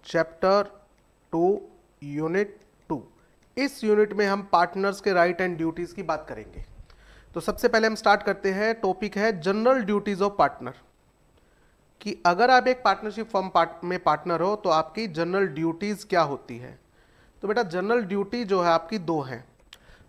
Chapter 2 unit 2। इस unit में हम पार्टनर्स के राइट एंड ड्यूटीज की बात करेंगे। तो सबसे पहले हम स्टार्ट करते हैं, टॉपिक है जनरल ड्यूटीज ऑफ पार्टनर, कि अगर आप एक पार्टनरशिप फर्म में पार्टनर हो तो आपकी जनरल ड्यूटीज क्या होती है। तो बेटा जनरल ड्यूटी जो है आपकी दो है।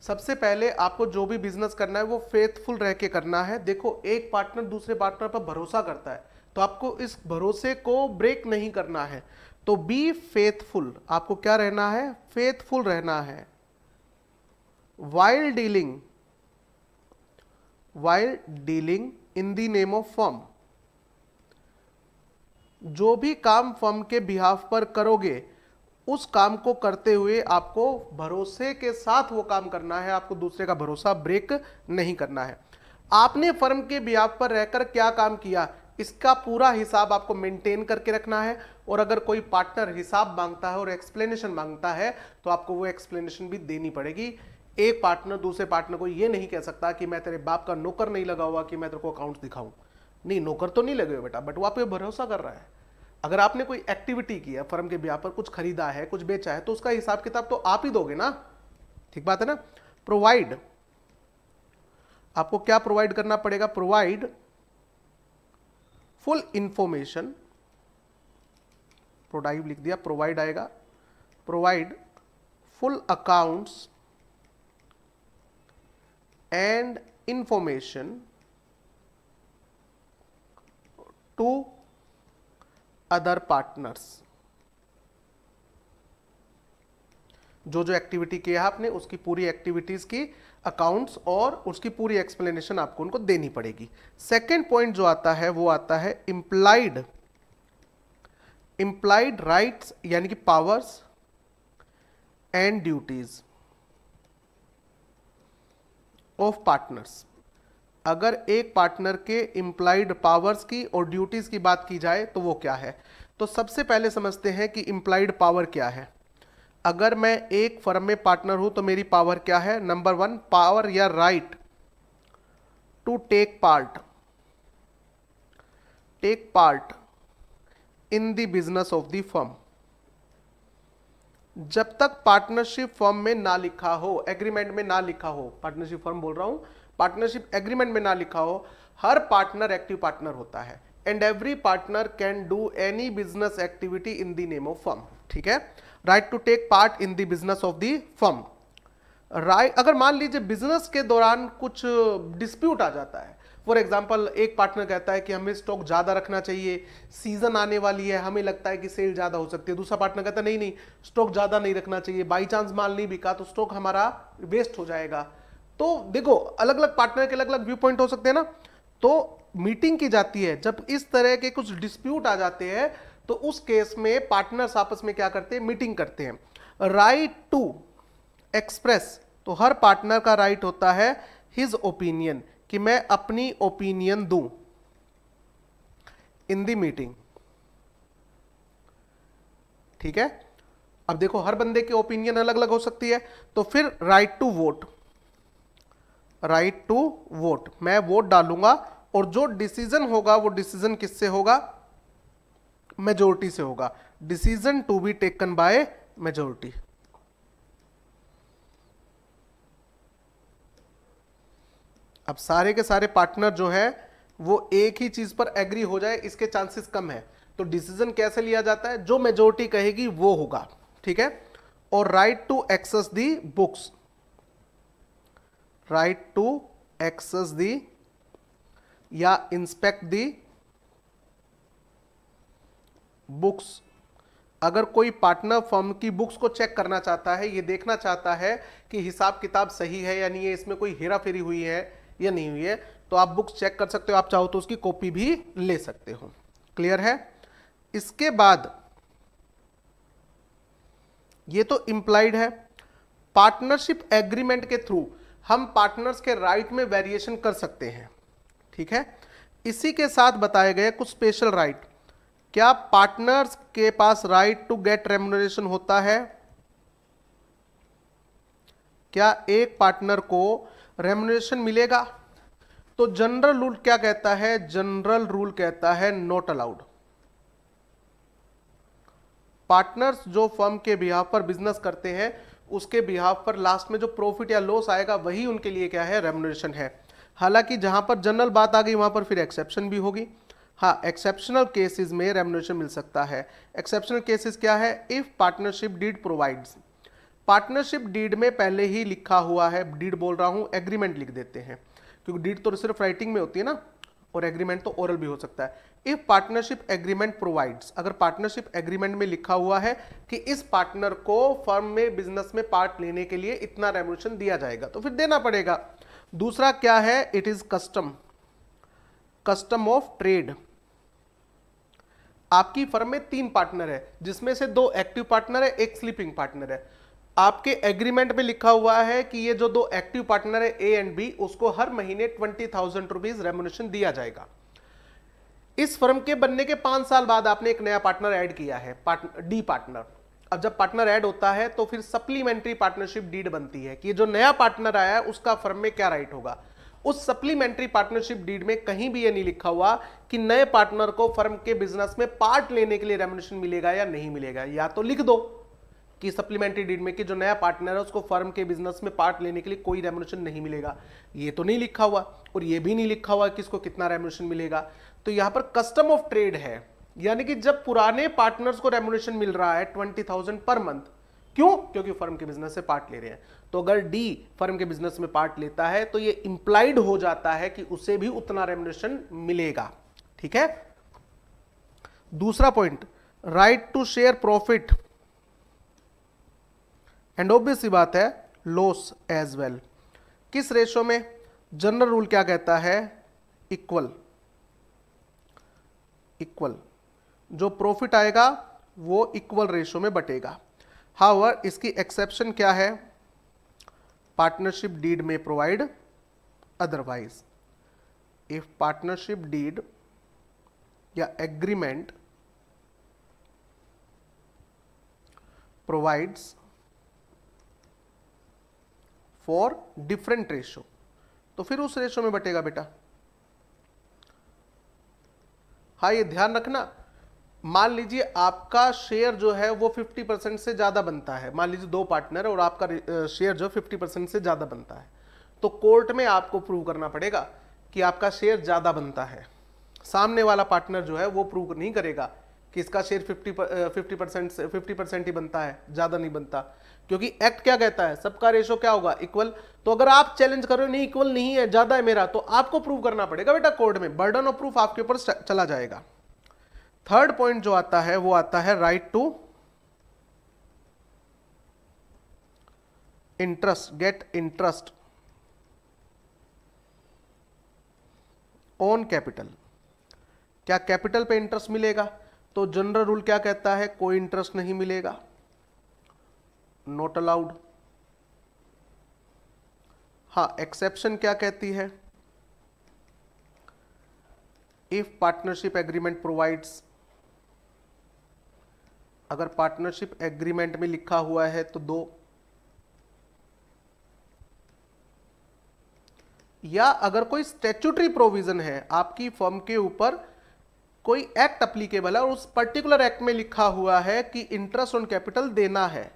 सबसे पहले आपको जो भी बिजनेस करना है वो फेथफुल रह के करना है। देखो, एक पार्टनर दूसरे पार्टनर पर भरोसा करता है तो आपको इस भरोसे को ब्रेक नहीं करना है। तो बी फेथफुल, आपको क्या रहना है, फेथफुल रहना है। While dealing in the name of firm, जो भी काम फर्म के बिहाफ पर करोगे उस काम को करते हुए आपको भरोसे के साथ वो काम करना है, आपको दूसरे का भरोसा ब्रेक नहीं करना है। आपने फर्म के बिहाफ पर रहकर क्या काम किया इसका पूरा हिसाब आपको मेंटेन करके रखना है। और अगर कोई पार्टनर हिसाब मांगता है और एक्सप्लेनेशन मांगता है तो आपको वो एक्सप्लेनेशन भी देनी पड़ेगी। एक पार्टनर दूसरे पार्टनर को ये नहीं कह सकता कि मैं तेरे बाप का नौकर नहीं लगा हुआ कि मैं तेरे को अकाउंट दिखाऊं। नहीं, नौकर तो नहीं लगे हुए बेटा, बट वो आप पे भरोसा कर रहा है। अगर आपने कोई एक्टिविटी की है फर्म के बिहाफ पर, कुछ खरीदा है, कुछ बेचा है, तो उसका हिसाब किताब तो आप ही दोगे ना। ठीक बात है ना। प्रोवाइड, आपको क्या प्रोवाइड करना पड़ेगा, प्रोवाइड फुल इंफॉर्मेशन, प्रोवाइड लिख दिया, प्रोवाइड आएगा, provide full accounts and information to other partners. जो जो एक्टिविटी किया है आपने उसकी पूरी एक्टिविटीज की अकाउंट्स और उसकी पूरी एक्सप्लेनेशन आपको उनको देनी पड़ेगी। सेकेंड पॉइंट जो आता है वो आता है इंप्लाइड राइट्स, यानी कि powers and duties of partners. अगर एक पार्टनर के इंप्लाइड पावर्स की और ड्यूटीज की बात की जाए तो वो क्या है। तो सबसे पहले समझते हैं कि इंप्लाइड पावर क्या है। अगर मैं एक फर्म में पार्टनर हूं तो मेरी पावर क्या है। नंबर 1, पावर या right to take part in the business of the firm. जब तक पार्टनरशिप फर्म में ना लिखा हो, एग्रीमेंट में ना लिखा हो, पार्टनरशिप फर्म बोल रहा हूं, पार्टनरशिप एग्रीमेंट में ना लिखा हो, हर पार्टनर एक्टिव पार्टनर होता है। And every partner can do any business activity in the name of firm. ठीक है, right to take part in the business of the firm. Right, अगर मान लीजिए बिजनेस के दौरान कुछ डिस्प्यूट आ जाता है, फॉर एग्जाम्पल एक पार्टनर कहता है कि हमें स्टॉक ज्यादा रखना चाहिए, सीजन आने वाली है, हमें लगता है कि सेल ज्यादा हो सकती है। दूसरा पार्टनर कहता है नहीं नहीं, स्टॉक ज्यादा नहीं रखना चाहिए, बाई चांस माल नहीं बिका तो स्टॉक हमारा वेस्ट हो जाएगा। तो देखो, अलग अलग पार्टनर के अलग अलग व्यू पॉइंट हो सकते हैं ना। तो मीटिंग की जाती है, जब इस तरह के कुछ डिस्प्यूट आ जाते हैं तो उस केस में पार्टनर्स आपस में क्या करते हैं, मीटिंग करते हैं। राइट टू एक्सप्रेस, तो हर पार्टनर का राइट होता है हिज ओपिनियन, कि मैं अपनी ओपिनियन दूं इन द मीटिंग। ठीक है, अब देखो हर बंदे की ओपिनियन अलग अलग हो सकती है। तो फिर राइट टू वोट, मैं वोट डालूंगा और जो डिसीजन होगा वो डिसीजन किससे होगा, मेजोरिटी से होगा। Decision to be taken by majority. अब सारे के सारे पार्टनर जो है वो एक ही चीज पर एग्री हो जाए इसके चांसेस कम है। तो डिसीजन कैसे लिया जाता है, जो मेजोरिटी कहेगी वो होगा। ठीक है, और right to access the books, right to access the या इंस्पेक्ट दी बुक्स। अगर कोई पार्टनर फर्म की बुक्स को चेक करना चाहता है, ये देखना चाहता है कि हिसाब किताब सही है या नहीं है, इसमें कोई हेरा फेरी हुई है या नहीं हुई है, तो आप बुक्स चेक कर सकते हो। आप चाहो तो उसकी कॉपी भी ले सकते हो। क्लियर है। इसके बाद ये तो इंप्लाइड है। पार्टनरशिप एग्रीमेंट के थ्रू हम पार्टनर्स के राइट में वेरिएशन कर सकते हैं। ठीक है, इसी के साथ बताए गए कुछ स्पेशल राइट। क्या पार्टनर्स के पास राइट टू गेट रेम्युनरेशन होता है। क्या एक पार्टनर को रेम्युनरेशन मिलेगा। तो जनरल रूल क्या कहता है, जनरल रूल कहता है नॉट अलाउड। पार्टनर्स जो फर्म के बिहाफ पर बिजनेस करते हैं उसके बिहाफ पर लास्ट में जो प्रॉफिट या लॉस आएगा वही उनके लिए क्या है, रेम्युनरेशन है। हालांकि जहां पर जनरल बात आ गई वहां पर फिर एक्सेप्शन भी होगी। हाँ, एक्सेप्शनल केसेस में रेम्युनरेशन मिल सकता है। एक्सेप्शनल केसेस क्या है, if partnership deed provides, partnership deed में पहले ही लिखा हुआ है, डीड बोल रहा हूं, एग्रीमेंट लिख देते हैं क्योंकि डीड तो सिर्फ राइटिंग में होती है ना, और एग्रीमेंट तो ओरल भी हो सकता है। इफ पार्टनरशिप एग्रीमेंट प्रोवाइड्स, अगर पार्टनरशिप एग्रीमेंट में लिखा हुआ है कि इस पार्टनर को फर्म में बिजनेस में पार्ट लेने के लिए इतना रेम्युनरेशन दिया जाएगा, तो फिर देना पड़ेगा। दूसरा क्या है, it is custom, custom of trade. आपकी फर्म में 3 पार्टनर है जिसमें से 2 एक्टिव पार्टनर है, 1 स्लीपिंग पार्टनर है। आपके एग्रीमेंट में लिखा हुआ है कि ये जो 2 एक्टिव पार्टनर है ए एंड बी, उसको हर महीने 20,000 रुपीज रेम्युनरेशन दिया जाएगा। इस फर्म के बनने के 5 साल बाद आपने एक नया पार्टनर ऐड किया है, डी पार्टनर। अब जब पार्टनर ऐड होता है तो फिर सप्लीमेंट्री पार्टनरशिप डीड बनती है कि ये जो नया पार्टनर आया है उसका फर्म में क्या राइट होगा। उस सप्लीमेंट्री पार्टनरशिप डीड में कहीं भी ये नहीं लिखा हुआ कि नए पार्टनर को फर्म के बिजनेस में पार्ट लेने के लिए रेम्युनरेशन मिलेगा या नहीं मिलेगा। या तो लिख दो कि सप्लीमेंट्री डीड में कि जो नया पार्टनर है उसको फर्म के बिजनेस में पार्ट लेने के लिए कोई रेम्युनरेशन नहीं मिलेगा, ये तो नहीं लिखा हुआ, और ये भी नहीं लिखा हुआ कि इसको कितना रेम्युनरेशन मिलेगा। तो यहां पर कस्टम ऑफ ट्रेड है, यानी कि जब पुराने पार्टनर्स को रेम्युनरेशन मिल रहा है 20,000 पर मंथ, क्यों, क्योंकि फर्म के बिजनेस से पार्ट ले रहे हैं। तो अगर डी फर्म के बिजनेस में पार्ट लेता है तो ये इंप्लाइड हो जाता है कि उसे भी उतना रेम्युनरेशन मिलेगा। ठीक है। दूसरा point, right to share profit and obvious सी बात है लॉस एज वेल। किस रेशो में, जनरल रूल क्या कहता है, इक्वल, इक्वल, जो प्रॉफिट आएगा वो इक्वल रेशो में बटेगा। हाउएवर इसकी एक्सेप्शन क्या है, पार्टनरशिप डीड में provide otherwise. If partnership deed या agreement provides for different ratio, तो फिर उस रेशो में बटेगा बेटा। हाँ, ये ध्यान रखना, मान लीजिए आपका शेयर जो है वो 50% से ज्यादा बनता है, मान लीजिए 2 पार्टनर और आपका शेयर जो 50% से ज्यादा बनता है, तो कोर्ट में आपको प्रूव करना पड़ेगा कि आपका शेयर ज्यादा बनता है। सामने वाला पार्टनर जो है वो प्रूव नहीं करेगा कि इसका शेयर 50% ही बनता है, ज्यादा नहीं बनता, क्योंकि एक्ट क्या कहता है, सबका रेशो क्या होगा, इक्वल। तो अगर आप चैलेंज कर रहे हो नहीं इक्वल नहीं है, ज्यादा है मेरा, तो आपको प्रूव करना पड़ेगा बेटा कोर्ट में, बर्डन ऑफ प्रूफ आपके ऊपर चला जाएगा। थर्ड पॉइंट जो आता है वो आता है right to interest, get interest on capital. क्या कैपिटल पे इंटरेस्ट मिलेगा, तो जनरल रूल क्या कहता है, कोई इंटरेस्ट नहीं मिलेगा, नॉट अलाउड। हाँ, एक्सेप्शन क्या कहती है, इफ पार्टनरशिप एग्रीमेंट प्रोवाइड्स, अगर पार्टनरशिप एग्रीमेंट में लिखा हुआ है तो 2, या अगर कोई स्टैट्यूटरी प्रोविजन है आपकी फर्म के ऊपर, कोई एक्ट अप्लीकेबल है और उस पर्टिकुलर एक्ट में लिखा हुआ है कि इंटरेस्ट ऑन कैपिटल देना है,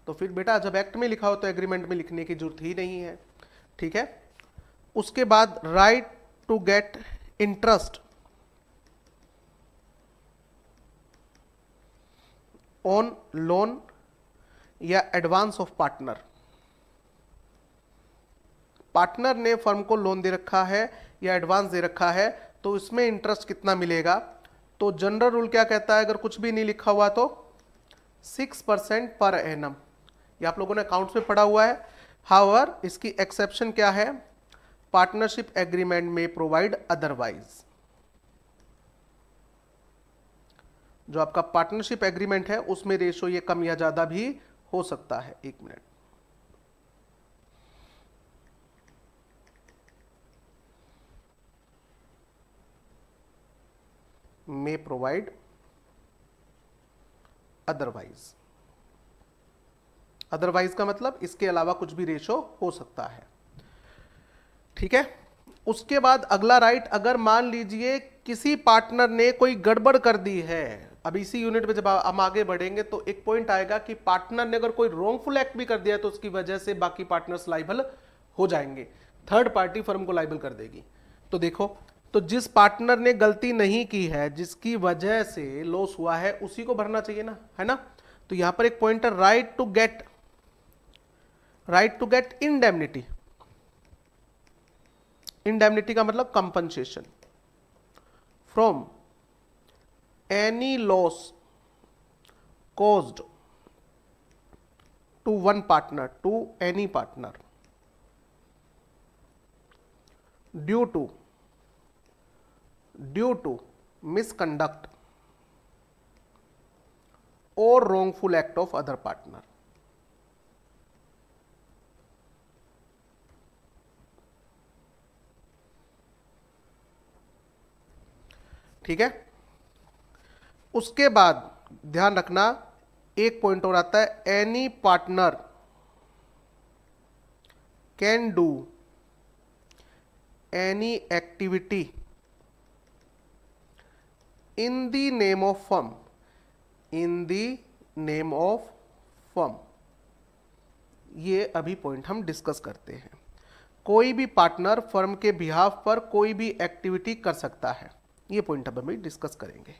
तो फिर बेटा जब एक्ट में लिखा हो तो एग्रीमेंट में लिखने की जरूरत ही नहीं है। ठीक है। उसके बाद right to get interest on loan या एडवांस ऑफ पार्टनर। पार्टनर ने फर्म को लोन दे रखा है या एडवांस दे रखा है, तो इसमें इंटरेस्ट कितना मिलेगा, तो जनरल रूल क्या कहता है, अगर कुछ भी नहीं लिखा हुआ तो 6% पर एनम, ये आप लोगों ने अकाउंट्स में पढ़ा हुआ है। हाउएवर इसकी एक्सेप्शन क्या है, पार्टनरशिप एग्रीमेंट में प्रोवाइड अदरवाइज। जो आपका पार्टनरशिप एग्रीमेंट है उसमें रेशो ये कम या ज्यादा भी हो सकता है। 1 minute, may provide otherwise। Otherwise का मतलब इसके अलावा कुछ भी रेशो हो सकता है। ठीक है। उसके बाद अगला राइट, अगर मान लीजिए किसी पार्टनर ने कोई गड़बड़ कर दी है, अब इसी यूनिट में जब हम आगे बढ़ेंगे तो एक पॉइंट आएगा कि पार्टनर ने अगर कोई रॉन्गफुल एक्ट भी कर दिया तो उसकी वजह से बाकी पार्टनर्स लाइबल हो जाएंगे, थर्ड पार्टी फर्म को लाइबल कर देगी। तो देखो, तो जिस पार्टनर ने गलती नहीं की है, जिसकी वजह से लॉस हुआ है, उसी को भरना चाहिए ना, है ना। तो यहां पर एक पॉइंट है right to get indemnity. Indemnity का मतलब compensation from any loss caused to one partner, to any partner due to misconduct or wrongful act of other partner। ठीक है। उसके बाद ध्यान रखना, एक पॉइंट और आता है, any partner can do any activity in the name of firm, in the name of firm. ये अभी पॉइंट हम डिस्कस करते हैं। कोई भी पार्टनर फर्म के बिहाफ पर कोई भी एक्टिविटी कर सकता है, ये पॉइंट अब हम डिस्कस करेंगे।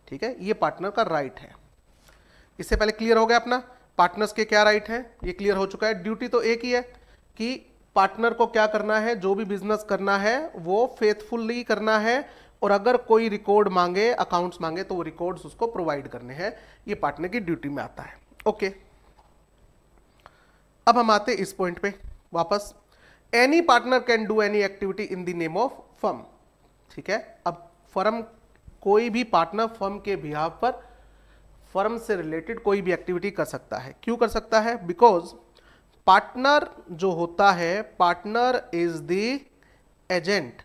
ठीक है, ये पार्टनर का राइट है। इससे पहले क्लियर हो गया अपना पार्टनर्स के क्या राइट है, ये क्लियर हो चुका है। ड्यूटी तो एक ही है कि पार्टनर को क्या करना है, जो भी बिजनेस करना है वो फेथफुली करना है, और अगर कोई रिकॉर्ड मांगे, अकाउंट्स मांगे, तो वो रिकॉर्ड्स उसको प्रोवाइड करने हैं। ये पार्टनर की ड्यूटी में आता है। ओके, अब हम आते इस पॉइंट पे वापस, any partner can do any activity in the name of firm. ठीक है, अब फर्म, कोई भी पार्टनर फर्म के बिहाफ पर फर्म से रिलेटेड कोई भी एक्टिविटी कर सकता है। क्यों कर सकता है? बिकॉज पार्टनर जो होता है, partner is the agent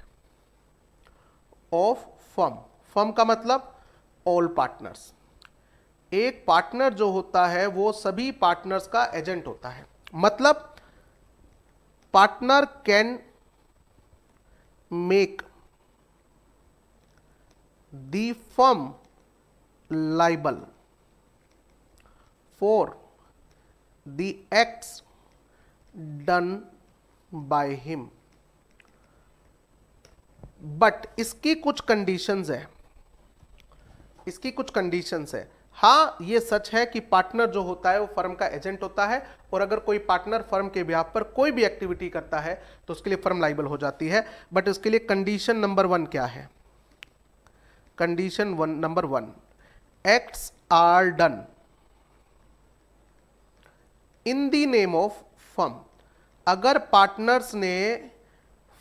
of firm. Firm का मतलब ऑल पार्टनर्स। एक पार्टनर जो होता है वो सभी पार्टनर्स का एजेंट होता है। मतलब partner can make the firm liable for the acts done by him, but इसकी कुछ कंडीशंस है, इसकी कुछ कंडीशंस है। हाँ, ये सच है कि पार्टनर जो होता है वो फर्म का एजेंट होता है, और अगर कोई पार्टनर फर्म के बिहाफ पर कोई भी एक्टिविटी करता है तो उसके लिए फर्म लाइबल हो जाती है। बट उसके लिए कंडीशन नंबर 1 क्या है? Condition number 1, acts are done in the name of firm. अगर पार्टनर्स ने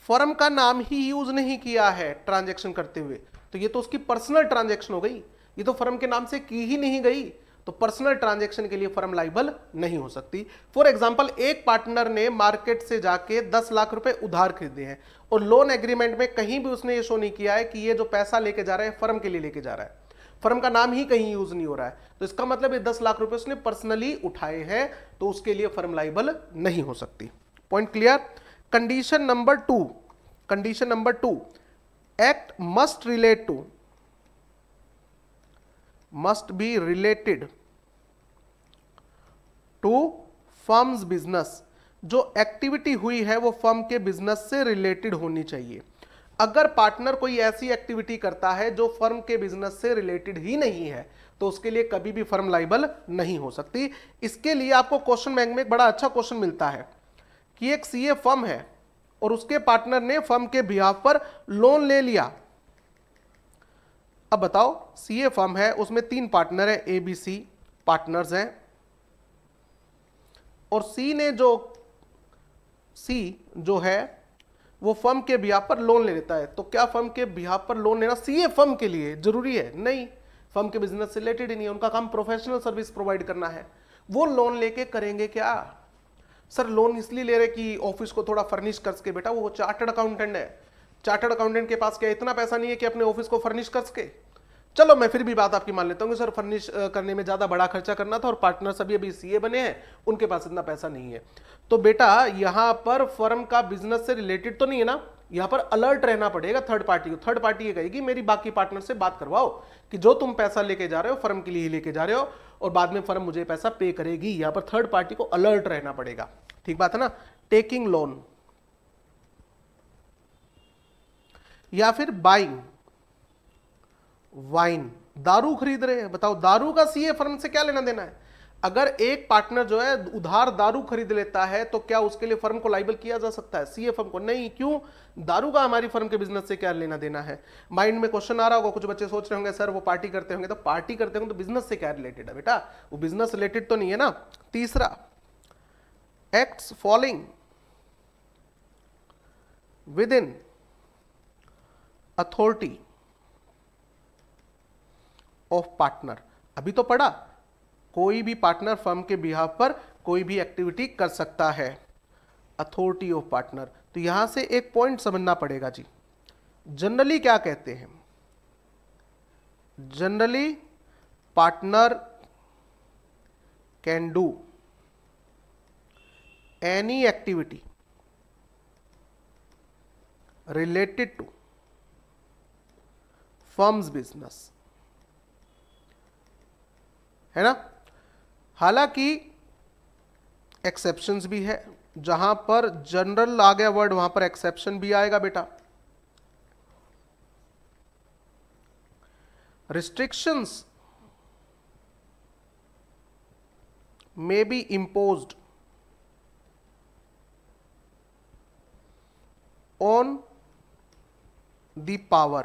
फर्म का नाम ही यूज नहीं किया है ट्रांजैक्शन करते हुए, तो ये तो उसकी पर्सनल ट्रांजैक्शन हो गई, ये तो फर्म के नाम से की ही नहीं गई, तो पर्सनल ट्रांजैक्शन के लिए फर्म लाइबल नहीं हो सकती। फॉर एग्जांपल, एक पार्टनर ने मार्केट से जाके 10 लाख रुपए उधार खरीदे हैं, और लोन एग्रीमेंट में कहीं भी उसने ये शो नहीं किया है कि ये जो पैसा लेके जा रहा है फर्म के लिए लेके जा रहा है, फर्म का नाम ही कहीं यूज नहीं हो रहा है, तो इसका मतलब ये 10 लाख रुपए उसने पर्सनली उठाए हैं, तो उसके लिए फर्म लाइबल नहीं हो सकती। Point clear? Condition number 2, condition number 2, act must relate to, must be related to firm's business. जो एक्टिविटी हुई है वो फर्म के बिजनेस से रिलेटेड होनी चाहिए। अगर पार्टनर कोई ऐसी एक्टिविटी करता है जो फर्म के बिजनेस से रिलेटेड ही नहीं है, तो उसके लिए कभी भी फर्म लाइबल नहीं हो सकती। इसके लिए आपको क्वेश्चन बैंक में एक बड़ा अच्छा क्वेश्चन मिलता है कि एक सीए फर्म है और उसके पार्टनर ने फर्म के बिहाफ पर लोन ले लिया। अब बताओ, सीए फर्म है, उसमें 3 पार्टनर है, ABC पार्टनर्स हैं, और सी जो है वो फर्म के बिहाफ पर लोन ले लेता है। तो क्या फर्म के बिहाफ पर लोन लेना सीए फर्म के लिए जरूरी है? नहीं, फर्म के बिजनेस से रिलेटेड ही नहीं है, उनका काम प्रोफेशनल सर्विस प्रोवाइड करना है। वो लोन लेके करेंगे क्या? सर लोन इसलिए ले रहे कि ऑफिस को थोड़ा फर्निश कर सके। बेटा वो चार्टर्ड अकाउंटेंट है, चार्टर्ड अकाउंटेंट के पास क्या इतना पैसा नहीं है कि अपने ऑफिस को फर्निश कर सके? चलो मैं फिर भी बात आपकी मान लेता हूँ कि सर फर्निश करने में ज्यादा बड़ा खर्चा करना था और पार्टनर सभी अभी सीए बने हैं, उनके पास इतना पैसा नहीं है। तो बेटा यहां पर फर्म का बिजनेस से रिलेटेड तो नहीं है ना, यहां पर अलर्ट रहना पड़ेगा थर्ड पार्टी को। थर्ड पार्टी ये कहेगी मेरी बाकी पार्टनर से बात करवाओ कि जो तुम पैसा लेके जा रहे हो फर्म के लिए ही लेके जा रहे हो और बाद में फर्म मुझे पैसा पे करेगी। यहां पर थर्ड पार्टी को अलर्ट रहना पड़ेगा। ठीक बात है ना। टेकिंग लोन या फिर बाइंग वाइन, दारू खरीद रहे हैं। बताओ दारू का सीए फर्म से क्या लेना देना है? अगर एक पार्टनर जो है उधार दारू खरीद लेता है तो क्या उसके लिए फर्म को लाइबल किया जा सकता है? सीए फर्म को नहीं। क्यों? दारू का हमारी फर्म के बिजनेस से क्या लेना देना है? माइंड में क्वेश्चन आ रहा होगा, कुछ बच्चे सोच रहे होंगे सर वो पार्टी करते होंगे, तो पार्टी करते होंगे तो बिजनेस से क्या रिलेटेड है बेटा? वो बिजनेस रिलेटेड तो नहीं है ना। तीसरा, acts following with in authority of partner. अभी तो पढ़ा, कोई भी पार्टनर फर्म के बिहाफ पर कोई भी एक्टिविटी कर सकता है, अथॉरिटी ऑफ पार्टनर। तो यहां से एक पॉइंट समझना पड़ेगा जी। जनरली क्या कहते हैं? Generally partner can do any activity related to firm's business, है ना। हालांकि एक्सेप्शंस भी है, जहां पर जनरल आ गया वर्ड वहां पर एक्सेप्शन भी आएगा बेटा। Restrictions may be imposed on the power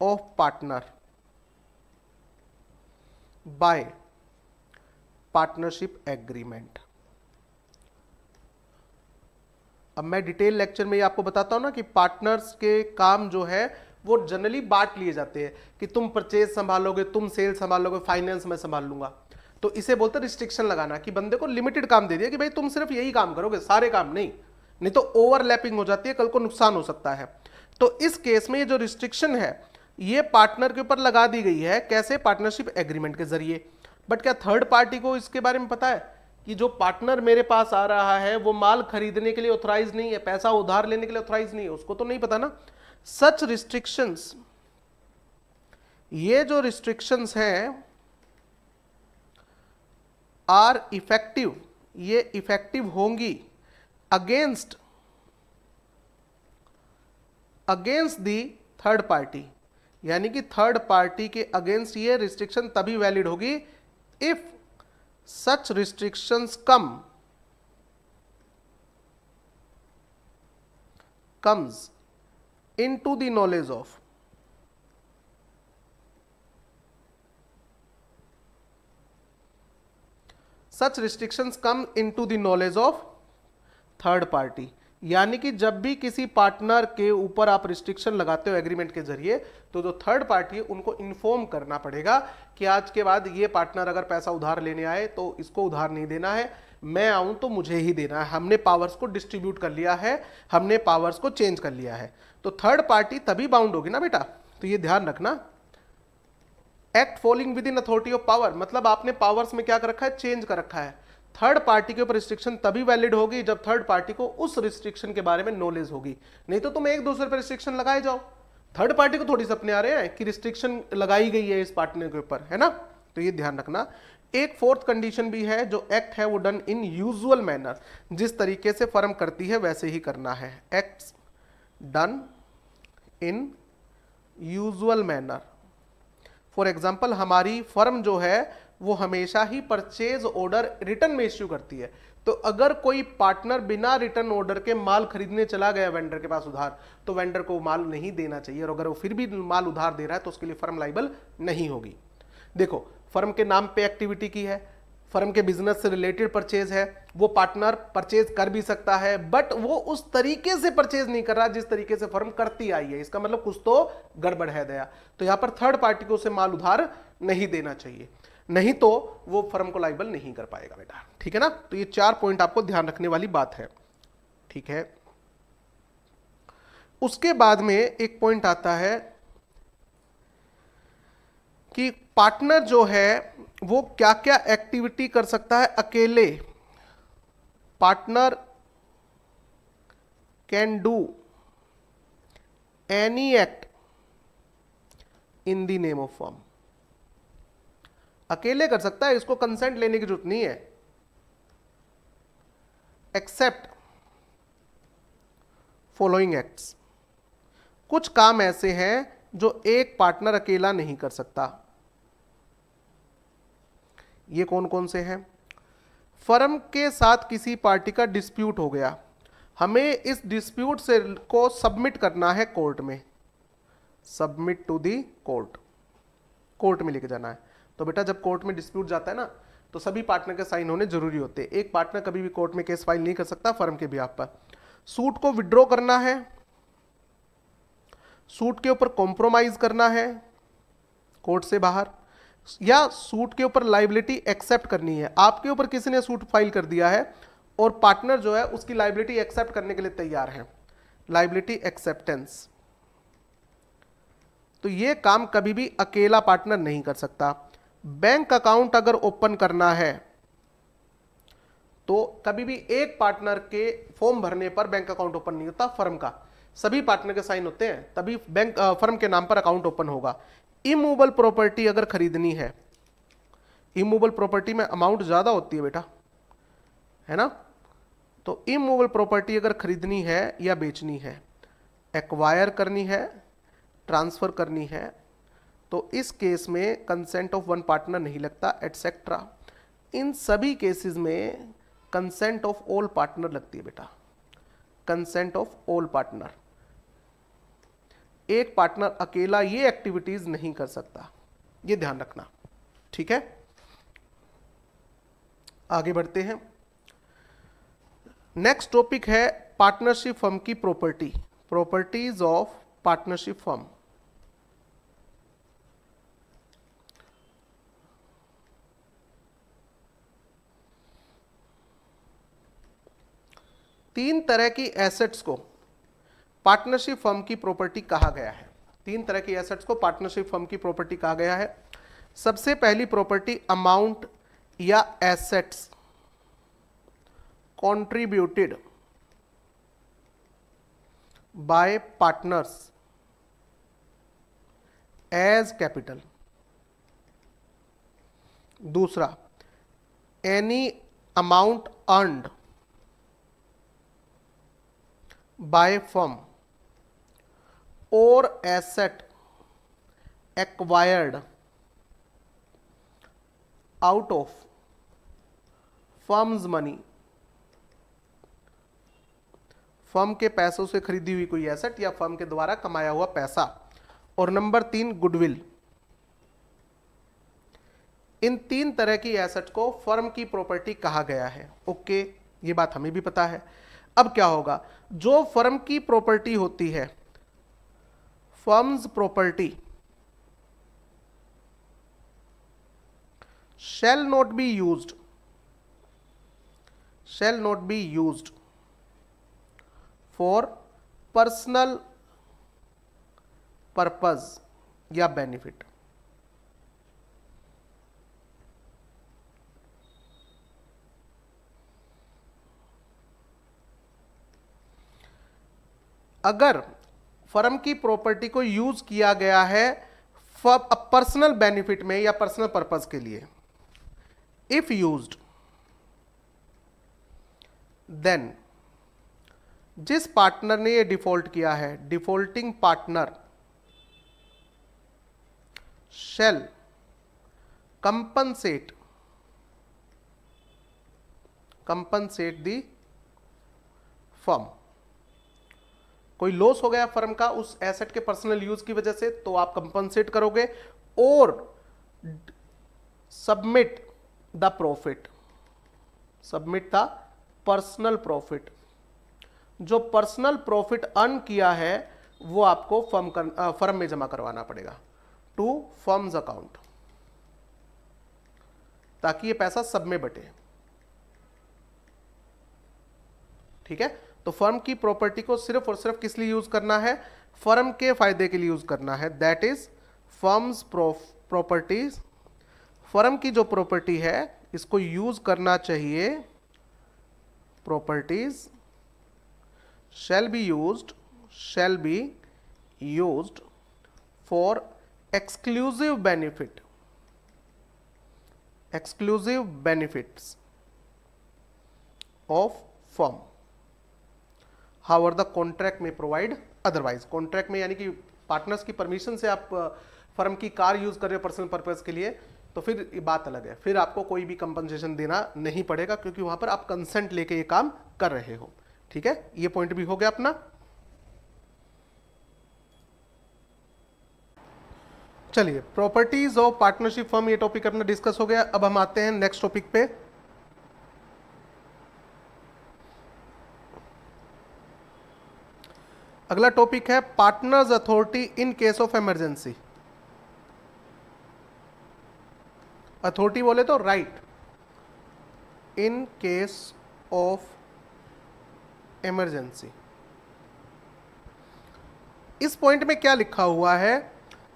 of partner by partnership agreement. अब मैं डिटेल लेक्चर में आपको बताता हूं ना कि पार्टनर्स के काम जो है वो जनरली बांट लिए जाते हैं कि तुम परचेज संभालोगे, तुम सेल संभालोगे, फाइनेंस में संभाल लूंगा। तो इसे बोलते हैं रिस्ट्रिक्शन लगाना, कि बंदे को लिमिटेड काम दे दिया कि भाई तुम सिर्फ यही काम करोगे, सारे काम नहीं तो ओवरलैपिंग हो जाती है, कल को नुकसान हो सकता है। तो इस केस में ये जो रिस्ट्रिक्शन है ये पार्टनर के ऊपर लगा दी गई है। कैसे? पार्टनरशिप एग्रीमेंट के जरिए। बट क्या थर्ड पार्टी को इसके बारे में पता है कि जो पार्टनर मेरे पास आ रहा है वो माल खरीदने के लिए ऑथराइज नहीं है, पैसा उधार लेने के लिए ऑथराइज नहीं है? उसको तो नहीं पता ना। सच रिस्ट्रिक्शंस, ये जो रिस्ट्रिक्शंस हैं आर इफेक्टिव, ये इफेक्टिव होंगी अगेंस्ट दी थर्ड पार्टी, यानी कि थर्ड पार्टी के अगेंस्ट ये रिस्ट्रिक्शन तभी वैलिड होगी if such restrictions comes into the knowledge of third party. यानी कि जब भी किसी पार्टनर के ऊपर आप रिस्ट्रिक्शन लगाते हो एग्रीमेंट के जरिए, तो जो थर्ड पार्टी है उनको इन्फॉर्म करना पड़ेगा कि आज के बाद ये पार्टनर अगर पैसा उधार लेने आए तो इसको उधार नहीं देना है, मैं आऊं तो मुझे ही देना है। हमने पावर्स को डिस्ट्रीब्यूट कर लिया है, हमने पावर्स को चेंज कर लिया है। तो थर्ड पार्टी तभी बाउंड होगी ना बेटा। तो ये ध्यान रखना, act following with in authority of power, मतलब आपने पावर्स में क्या कर रखा है? चेंज कर रखा है। थर्ड पार्टी के ऊपर रिस्ट्रिक्शन तभी वैलिड होगी जब थर्ड पार्टी को उस रिस्ट्रिक्शन के बारे में नॉलेज होगी। नहीं तो तुम एक दूसरे पर रिस्ट्रिक्शन लगाए जाओ, थर्ड पार्टी को थोड़ी सपने आ रहे हैं कि रिस्ट्रिक्शन लगाई गई है इस पार्टनर के ऊपर, है ना। तो ये ध्यान रखना। एक फोर्थ कंडीशन भी है, जो एक्ट है वो डन इन यूजुअल मैनर, जिस तरीके से फर्म करती है वैसे ही करना है। Acts done in usual manner. For example, हमारी फर्म जो है वो हमेशा ही परचेज ऑर्डर रिटर्न में इश्यू करती है। तो अगर कोई पार्टनर बिना रिटर्न ऑर्डर के माल खरीदने चला गया वेंडर के पास उधार, तो वेंडर को माल नहीं देना चाहिए, और अगर वो फिर भी माल उधार दे रहा है तो उसके लिए फर्म लाइबल नहीं होगी। देखो, फर्म के नाम पे एक्टिविटी की है, फर्म के बिजनेस से रिलेटेड परचेज है, वो पार्टनर परचेज कर भी सकता है, बट वो उस तरीके से परचेज नहीं कर रहा जिस तरीके से फर्म करती आई है। इसका मतलब कुछ तो गड़बड़ है दया। तो यहां पर थर्ड पार्टी को उसे माल उधार नहीं देना चाहिए, नहीं तो वो फर्म को लाइबल नहीं कर पाएगा बेटा। ठीक है ना। तो ये 4 पॉइंट आपको ध्यान रखने वाली बात है। ठीक है। उसके बाद में एक पॉइंट आता है कि पार्टनर जो है वो क्या क्या एक्टिविटी कर सकता है अकेले। Partner can do any act in the name of firm. अकेले कर सकता है, इसको कंसेंट लेने की जरूरत नहीं है। एक्सेप्ट फॉलोइंग एक्ट्स, कुछ काम ऐसे हैं जो एक पार्टनर अकेला नहीं कर सकता। ये कौन कौन से हैं? फर्म के साथ किसी पार्टी का डिस्प्यूट हो गया, हमें इस डिस्प्यूट से को सबमिट करना है कोर्ट में, submit to the court, court में लेके जाना है। तो बेटा जब कोर्ट में डिस्प्यूट जाता है ना, तो सभी पार्टनर के साइन होने जरूरी होते हैं। एक पार्टनर कभी भी कोर्ट में केस फाइल नहीं कर सकता फर्म के बिहाफ पर। सूट को विड्रॉ करना है, सूट के ऊपर कॉम्प्रोमाइज करना है कोर्ट से बाहर, या सूट के ऊपर लाइबिलिटी एक्सेप्ट करनी है। आपके ऊपर किसी ने सूट फाइल कर दिया है और पार्टनर जो है उसकी लाइबिलिटी एक्सेप्ट करने के लिए तैयार है, लाइबिलिटी एक्सेप्टेंस। तो ये काम कभी भी अकेला पार्टनर नहीं कर सकता। बैंक अकाउंट अगर ओपन करना है तो कभी भी एक पार्टनर के फॉर्म भरने पर बैंक अकाउंट ओपन नहीं होता फर्म का, सभी पार्टनर के साइन होते हैं तभी बैंक फर्म के नाम पर अकाउंट ओपन होगा। इमूवेबल प्रॉपर्टी अगर खरीदनी है, इमूवेबल प्रॉपर्टी में अमाउंट ज्यादा होती है बेटा, है ना, तो इमूवेबल प्रॉपर्टी अगर खरीदनी है या बेचनी है, एक्वायर करनी है, ट्रांसफर करनी है, तो इस केस में कंसेंट ऑफ वन पार्टनर नहीं लगता, एटसेट्रा। इन सभी केसेस में कंसेंट ऑफ ऑल पार्टनर लगती है बेटा, कंसेंट ऑफ ऑल पार्टनर। एक पार्टनर अकेला ये एक्टिविटीज नहीं कर सकता, ये ध्यान रखना, ठीक है। आगे बढ़ते हैं। नेक्स्ट टॉपिक है पार्टनरशिप फर्म की property, properties of partnership firm. तीन तरह की एसेट्स को पार्टनरशिप फर्म की प्रॉपर्टी कहा गया है। तीन तरह की एसेट्स को पार्टनरशिप फर्म की प्रॉपर्टी कहा गया है। सबसे पहली प्रॉपर्टी अमाउंट या assets contributed by partners as capital. दूसरा, any amount earned by firm और asset acquired out of firm's money, firm के पैसों से खरीदी हुई कोई एसेट या फर्म के द्वारा कमाया हुआ पैसा। और नंबर 3, गुडविल। इन तीन तरह की एसेट को फर्म की प्रॉपर्टी कहा गया है। ओके, ये बात हमें भी पता है। अब क्या होगा, जो फर्म की प्रॉपर्टी होती है, firms property shall not be used for personal purpose या benefit। अगर फर्म की प्रॉपर्टी को यूज किया गया है पर्सनल बेनिफिट में या पर्सनल पर्पस के लिए, इफ यूज्ड, देन जिस पार्टनर ने ये डिफॉल्ट किया है, defaulting partner shall compensate the firm। कोई लॉस हो गया फर्म का उस एसेट के पर्सनल यूज की वजह से, तो आप कंपनसेट करोगे और submit the profit, submit the personal profit. जो पर्सनल प्रॉफिट अर्न किया है वो आपको फर्म में जमा करवाना पड़ेगा टू फर्म्स अकाउंट, ताकि ये पैसा सब में बटे। ठीक है, तो फर्म की प्रॉपर्टी को सिर्फ और सिर्फ किस लिए यूज करना है, फर्म के फायदे के लिए यूज करना है। That is firms properties. Firm की जो प्रॉपर्टी है इसको यूज करना चाहिए properties shall be used for exclusive benefits of firm, however the contract may provide otherwise। Contract में यानी कि पार्टनर्स की परमिशन से आप फर्म की कार यूज कर रहे हो पर्सनल पर्पस के लिए, तो फिर ये बात अलग है, फिर आपको कोई भी कंपनसेशन देना नहीं पड़ेगा, क्योंकि वहां पर आप कंसेंट लेके ये काम कर रहे हो। ठीक है, ये पॉइंट भी हो गया अपना। चलिए, प्रॉपर्टीज ऑफ पार्टनरशिप फर्म, ये टॉपिक अपना डिस्कस हो गया। अब हम आते हैं नेक्स्ट टॉपिक पे। अगला टॉपिक है partners authority in case of emergency. Authority बोले तो right, in case of emergency. इस पॉइंट में क्या लिखा हुआ है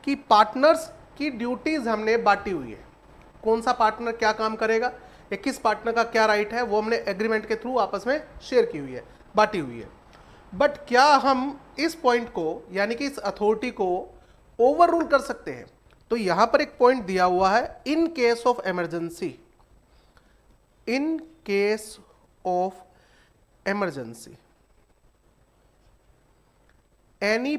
कि पार्टनर्स की ड्यूटीज हमने बांटी हुई है। कौन सा पार्टनर क्या काम करेगा या किस पार्टनर का क्या राइट है, वो हमने एग्रीमेंट के थ्रू आपस में शेयर की हुई है, बांटी हुई है। बट क्या हम इस पॉइंट को यानी कि इस अथॉरिटी को ओवर रूल कर सकते हैं? तो यहां पर एक पॉइंट दिया हुआ है, in case of emergency. In case of emergency any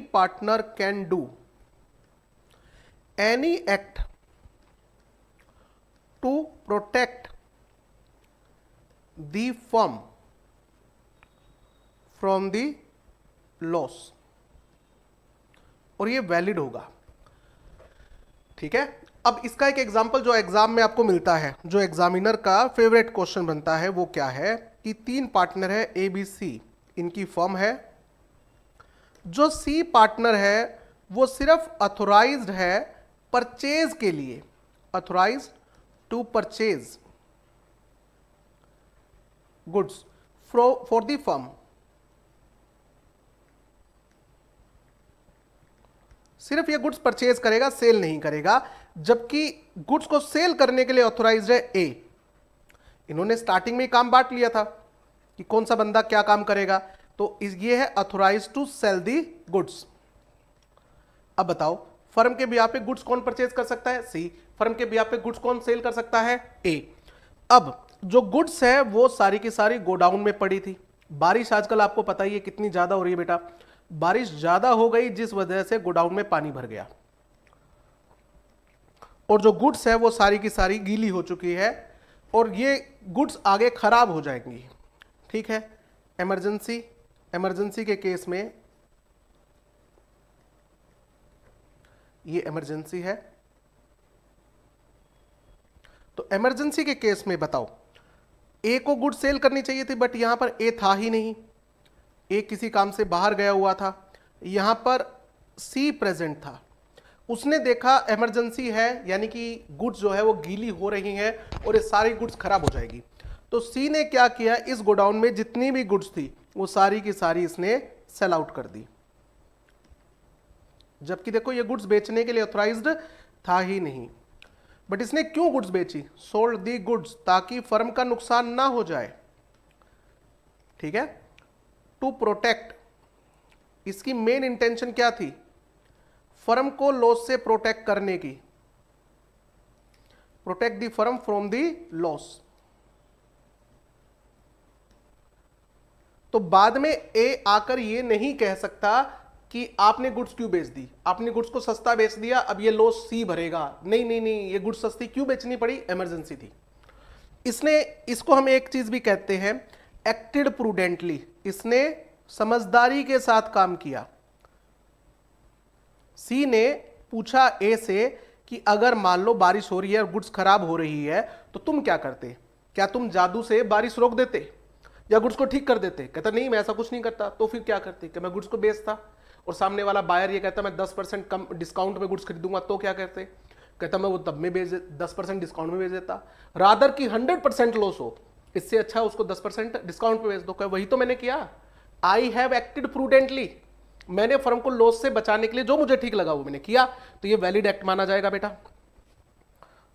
partner can do any act to protect the firm from the loss, और ये वैलिड होगा। ठीक है, अब इसका एक एग्जांपल जो एग्जाम में आपको मिलता है, जो एग्जामिनर का फेवरेट क्वेश्चन बनता है, वो क्या है कि 3 पार्टनर है ए बी सी, इनकी फर्म है। जो सी पार्टनर है वो सिर्फ अथोराइज्ड है परचेज के लिए, authorised to purchase goods for the firm. सिर्फ ये गुड्स परचेज करेगा, सेल नहीं करेगा, जबकि गुड्स को सेल करने के लिए ऑथोराइज्ड है ए। इन्होंने स्टार्टिंग में ही काम बांट लिया था कि कौन सा बंदा क्या काम करेगा, तो ये है authorised to sell the goods. अब बताओ, फर्म के बिहाफ पे गुड्स कौन परचेज कर सकता है? सी। फर्म के बिहाफ पे गुड्स कौन सेल कर सकता है? ए। अब जो गुड्स है वो सारी की सारी गोडाउन में पड़ी थी। बारिश आजकल आपको पता ही है कितनी ज्यादा हो रही है बेटा, बारिश ज्यादा हो गई जिस वजह से गोडाउन में पानी भर गया, और जो गुड्स है वो सारी की सारी गीली हो चुकी है, और ये गुड्स आगे खराब हो जाएंगी। ठीक है, इमरजेंसी के केस में ये इमरजेंसी है, तो इमरजेंसी के केस में बताओ, ए को गुड सेल करनी चाहिए थी, बट यहां पर ए था ही नहीं, ए किसी काम से बाहर गया हुआ था। यहां पर सी प्रेजेंट था, उसने देखा इमरजेंसी है, यानी कि गुड्स जो है वो गीली हो रही हैं और ये सारी गुड्स खराब हो जाएगी। तो सी ने क्या किया, इस गोडाउन में जितनी भी गुड्स थी वो सारी की सारी इसने सेल आउट कर दी, जबकि देखो ये गुड्स बेचने के लिए ऑथराइज्ड था ही नहीं। बट इसने क्यों गुड्स बेची? सोल्ड दी गुड्स, ताकि फर्म का नुकसान ना हो जाए। ठीक है, टू प्रोटेक्ट, इसकी मेन इंटेंशन क्या थी? फर्म को लॉस से प्रोटेक्ट करने की, protect the firm from the loss. तो बाद में ए आकर ये नहीं कह सकता कि आपने गुड्स क्यों बेच दी, आपने गुड्स को सस्ता बेच दिया, अब ये लॉस सी भरेगा। नहीं नहीं नहीं, ये गुड्स सस्ती क्यों बेचनी पड़ी? इमरजेंसी थी। इसने, इसको हम एक चीज भी कहते हैं, एक्टेड प्रूडेंटली, इसने समझदारी के साथ काम किया। सी ने पूछा ए से कि अगर मान लो बारिश हो रही है और गुड्स खराब हो रही है तो तुम क्या करते? क्या तुम जादू से बारिश रोक देते या गुड्स को ठीक कर देते? कहता नहीं, मैं ऐसा कुछ नहीं करता। तो फिर क्या करते? कि मैं गुड्स को बेचता, और सामने वाला बायर ये कहता मैं 10% कम डिस्काउंट में गुड्स खरीदूंगा, तो क्या करते? कहता मैं वो तब में 10% डिस्काउंट में बेच देता, रादर की 100% लॉस हो, इससे अच्छा उसको 10% डिस्काउंट पे बेच दो। वही तो मैंने किया, आई हैव एक्टेड प्रूडेंटली, मैंने फर्म को लॉस से बचाने के लिए जो मुझे ठीक लगा वो मैंने किया, तो ये वैलिड एक्ट माना जाएगा बेटा।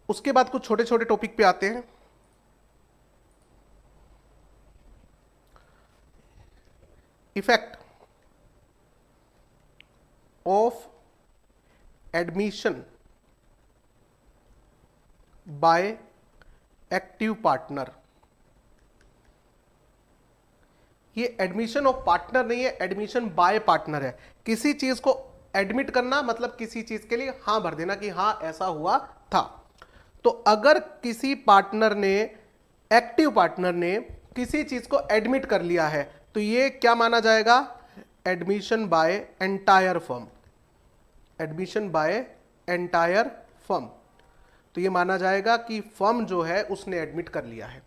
उसके बाद कुछ छोटे छोटे टॉपिक पे आते हैं। Effect of admission by active partner. ये एडमिशन ऑफ पार्टनर नहीं है, एडमिशन बाय पार्टनर है। किसी चीज को एडमिट करना मतलब किसी चीज के लिए हां भर देना कि हां ऐसा हुआ था। तो अगर किसी पार्टनर ने, एक्टिव पार्टनर ने किसी चीज को एडमिट कर लिया है तो ये क्या माना जाएगा? Admission by entire firm. Admission by entire firm, तो ये माना जाएगा कि फर्म जो है उसने एडमिट कर लिया है।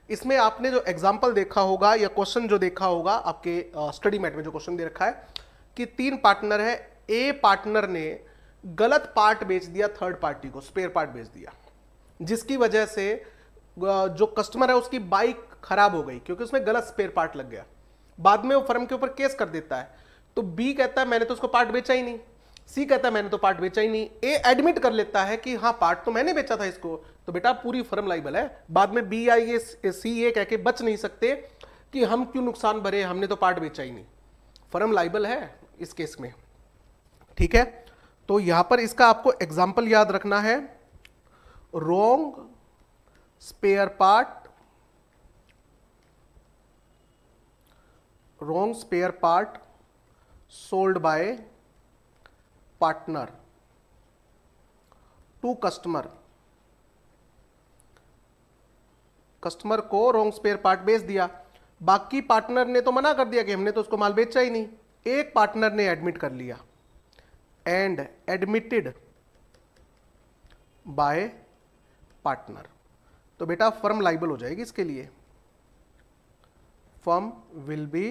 इसमें आपने जो एग्जांपल देखा होगा या क्वेश्चन जो देखा होगा आपके स्टडी मैट में जो क्वेश्चन दे रखा है कि 3 पार्टनर है, ए पार्टनर ने गलत पार्ट बेच दिया थर्ड पार्टी को, स्पेयर पार्ट बेच दिया, जिसकी वजह से जो कस्टमर है उसकी बाइक खराब हो गई क्योंकि उसमें गलत स्पेयर पार्ट लग गया। बाद में वो फर्म के ऊपर केस कर देता है। तो बी कहता है मैंने तो उसको पार्ट बेचा ही नहीं, सी कहता है मैंने तो पार्ट बेचा ही नहीं, ए एडमिट कर लेता है कि हाँ पार्ट तो मैंने बेचा था इसको, तो बेटा पूरी फर्म लाइबल है। बाद में बी आई ए सी ए कह के बच नहीं सकते कि हम क्यों नुकसान भरे, हमने तो पार्ट बेचा ही नहीं, फर्म लाइबल है इस केस में। ठीक है, तो यहां पर इसका आपको एग्जाम्पल याद रखना है, wrong spare part, wrong spare part sold by partner to customer। Customer को रॉन्ग स्पेयर पार्ट बेच दिया, बाकी पार्टनर ने तो मना कर दिया कि हमने तो उसको माल बेचा ही नहीं, एक पार्टनर ने एडमिट कर लिया, एंड एडमिटेड बाय पार्टनर, तो बेटा फर्म लाइबल हो जाएगी इसके लिए, firm will be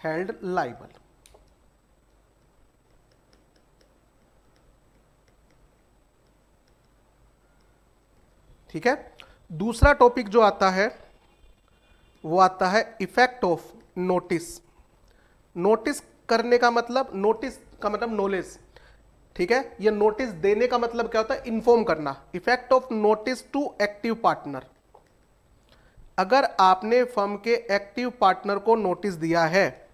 held liable। ठीक है, दूसरा टॉपिक जो आता है वो आता है इफेक्ट ऑफ नोटिस। नोटिस करने का मतलब, नोटिस का मतलब नॉलेज। ठीक है, ये नोटिस देने का मतलब क्या होता है? इन्फॉर्म करना। Effect of notice to active partner, अगर आपने फर्म के एक्टिव पार्टनर को नोटिस दिया है,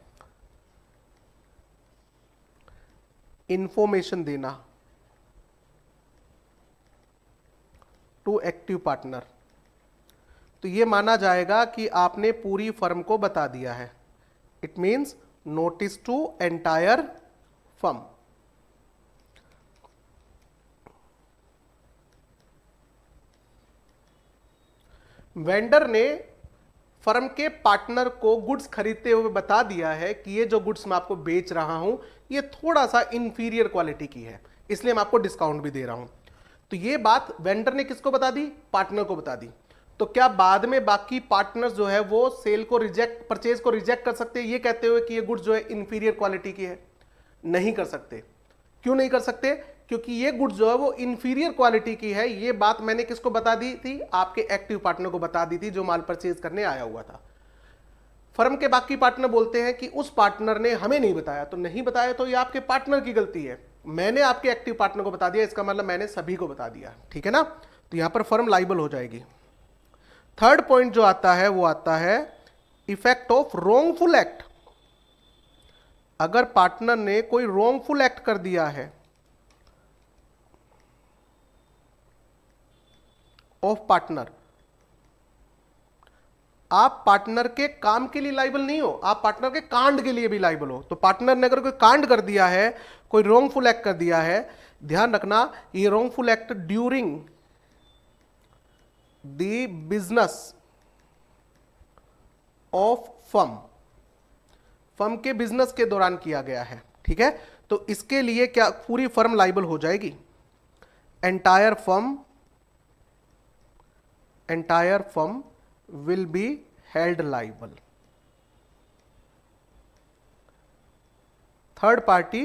इंफॉर्मेशन देना टू एक्टिव पार्टनर, तो यह माना जाएगा कि आपने पूरी फर्म को बता दिया है। It means notice to entire firm. Vendor ने फर्म के पार्टनर को गुड्स खरीदते हुए बता दिया है कि ये जो गुड्स मैं आपको बेच रहा हूं ये थोड़ा सा इंफीरियर क्वालिटी की है, इसलिए मैं आपको डिस्काउंट भी दे रहा हूं। तो ये बात वेंडर ने किसको बता दी? पार्टनर को बता दी। तो क्या बाद में बाकी पार्टनर्स जो है वो सेल को रिजेक्ट, परचेज को रिजेक्ट कर सकते हैं ये कहते हुए कि ये गुड्स जो है इंफीरियर क्वालिटी की है? नहीं कर सकते। क्यों नहीं कर सकते? क्योंकि ये गुड्स जो है वो इंफीरियर क्वालिटी की है। ये बात मैंने किसको बता दी थी? आपके एक्टिव पार्टनर को बता दी थी जो माल परचेज करने आया हुआ था। फर्म के बाकी पार्टनर बोलते हैं कि उस पार्टनर ने हमें नहीं बताया, तो नहीं बताया तो ये आपके पार्टनर की गलती है। मैंने आपके एक्टिव पार्टनर को बता दिया, इसका मतलब मैंने सभी को बता दिया। ठीक है ना, तो यहां पर फर्म लाइबल हो जाएगी। थर्ड पॉइंट जो आता है वो आता है इफेक्ट ऑफ रॉन्गफुल एक्ट। अगर पार्टनर ने कोई रॉन्गफुल एक्ट कर दिया है ऑफ पार्टनर, आप पार्टनर के काम के लिए लाइबल नहीं हो, आप पार्टनर के कांड के लिए भी लाइबल हो। तो पार्टनर ने अगर कोई कांड कर दिया है, कोई रॉन्गफुल एक्ट कर दिया है, ध्यान रखना ये wrongful act during the business of firm, firm के बिजनेस के दौरान किया गया है। ठीक है, तो इसके लिए क्या पूरी फर्म लाइबल हो जाएगी? Entire firm will be held liable। Third party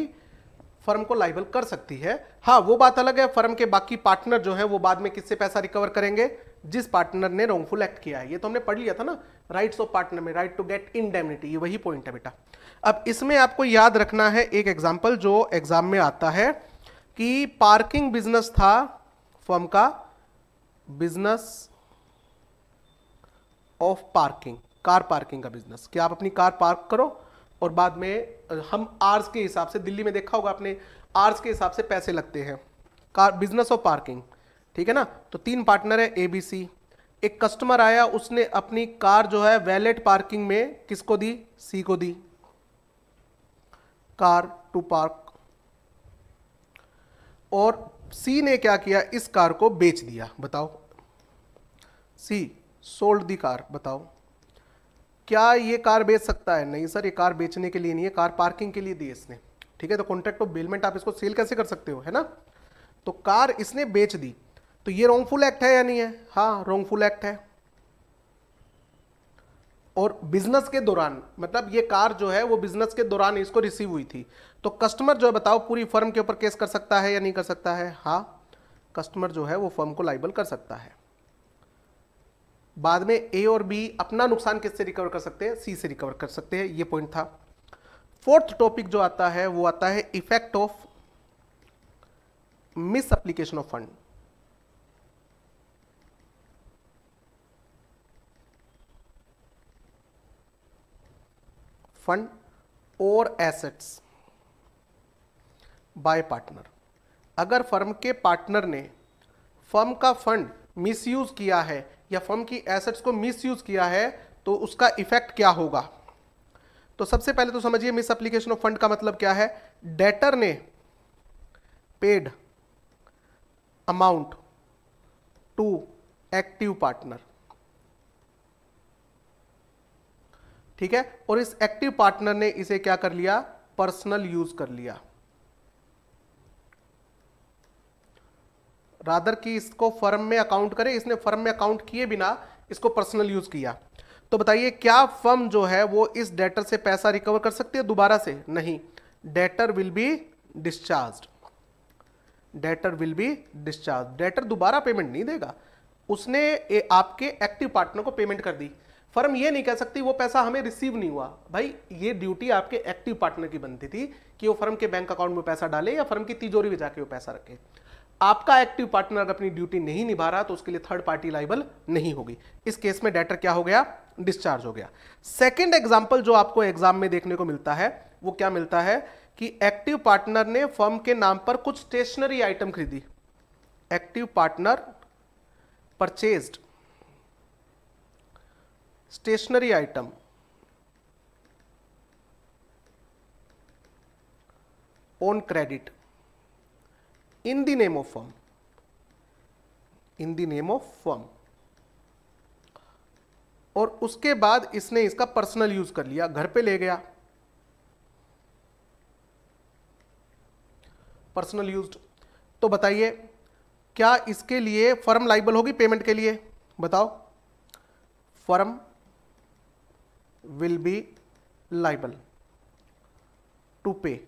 firm को लाइबल कर सकती है। हाँ, वो बात अलग है, फर्म के बाकी पार्टनर जो है वो बाद में किससे पैसा रिकवर करेंगे? जिस पार्टनर ने रॉन्गफुल एक्ट किया है। ये तो हमने पढ़ लिया था ना, राइट्स ऑफ पार्टनर में, राइट टू गेट इंडेमनिटी, ये वही पॉइंट है बेटा। अब इसमें आपको याद रखना है एक एग्जांपल जो एग्जाम में आता है कि पार्किंग बिजनेस था फर्म का, business of parking, car parking का बिजनेस। कि आप अपनी कार पार्क करो और बाद में हम आर्स के हिसाब से, दिल्ली में देखा होगा आपने, आर्स के हिसाब से पैसे लगते हैं। कार बिजनेस ऑफ पार्किंग, ठीक है ना। तो 3 पार्टनर है ABC। एक कस्टमर आया, उसने अपनी कार जो है वैलेट पार्किंग में किसको दी? C को दी, कार टू पार्क। और C ने क्या किया? इस कार को बेच दिया। बताओ, C सोल्ड दी कार। बताओ, क्या ये कार बेच सकता है? नहीं सर, ये कार बेचने के लिए नहीं है, कार पार्किंग के लिए दी इसने, ठीक है। तो कॉन्ट्रैक्ट ऑफ बेलमेंट आप इसको सेल कैसे कर सकते हो, है ना। तो कार इसने बेच दी, तो ये रॉन्गफुल एक्ट है या नहीं है? हाँ, रॉन्गफुल एक्ट है। और बिजनेस के दौरान, मतलब ये कार जो है वो बिजनेस के दौरान इसको रिसीव हुई थी। तो कस्टमर जो है, बताओ, पूरी फर्म के ऊपर केस कर सकता है या नहीं कर सकता है? हाँ, कस्टमर जो है वो फर्म को लाइबल कर सकता है। बाद में A और B अपना नुकसान किससे रिकवर कर सकते हैं? C से रिकवर कर सकते हैं। ये पॉइंट था। 4th टॉपिक जो आता है वो आता है effect of miss application of fund. Fund और एसेट्स बाय पार्टनर। अगर फर्म के पार्टनर ने फर्म का फंड मिसयूज किया है या फर्म की एसेट्स को मिसयूज किया है, तो उसका इफेक्ट क्या होगा? तो सबसे पहले तो समझिए, मिस एप्लीकेशन ऑफ फंड का मतलब क्या है? डेटर ने paid amount to active partner, ठीक है, और इस एक्टिव पार्टनर ने इसे क्या कर लिया? पर्सनल यूज कर लिया। रादर की इसको फर्म में अकाउंट करे, इसने फर्म में अकाउंट किए बिना इसको पर्सनल यूज किया। तो बताइए, क्या फर्म जो है वो इस डेटर से पैसा रिकवर कर सकती है दोबारा से? नहीं, debtor will be discharged. Debtor will be discharge. Debtor दोबारा पेमेंट नहीं देगा, उसने आपके एक्टिव पार्टनर को पेमेंट कर दी। फर्म ये नहीं कह सकती वो पैसा हमें रिसीव नहीं हुआ। भाई, ये ड्यूटी आपके एक्टिव पार्टनर की बनती थी कि वो फर्म के बैंक अकाउंट में पैसा डाले या फर्म की तिजोरी में जाके वो पैसा रखे। आपका एक्टिव पार्टनर अगर अपनी ड्यूटी नहीं निभा रहा तो उसके लिए थर्ड पार्टी लाइबल नहीं होगी। इस केस में डेटर क्या हो गया? डिस्चार्ज हो गया। सेकंड एग्जांपल जो आपको एग्जाम में देखने को मिलता है वो क्या मिलता है कि एक्टिव पार्टनर ने फर्म के नाम पर कुछ स्टेशनरी आइटम खरीदी। Active partner purchased stationery item on credit in the name of firm, in the name of firm, और उसके बाद इसने इसका पर्सनल यूज कर लिया, घर पे ले गया, पर्सनल यूज्ड। तो बताइए, क्या इसके लिए फर्म लाइबल होगी पेमेंट के लिए? बताओ, firm will be liable to pay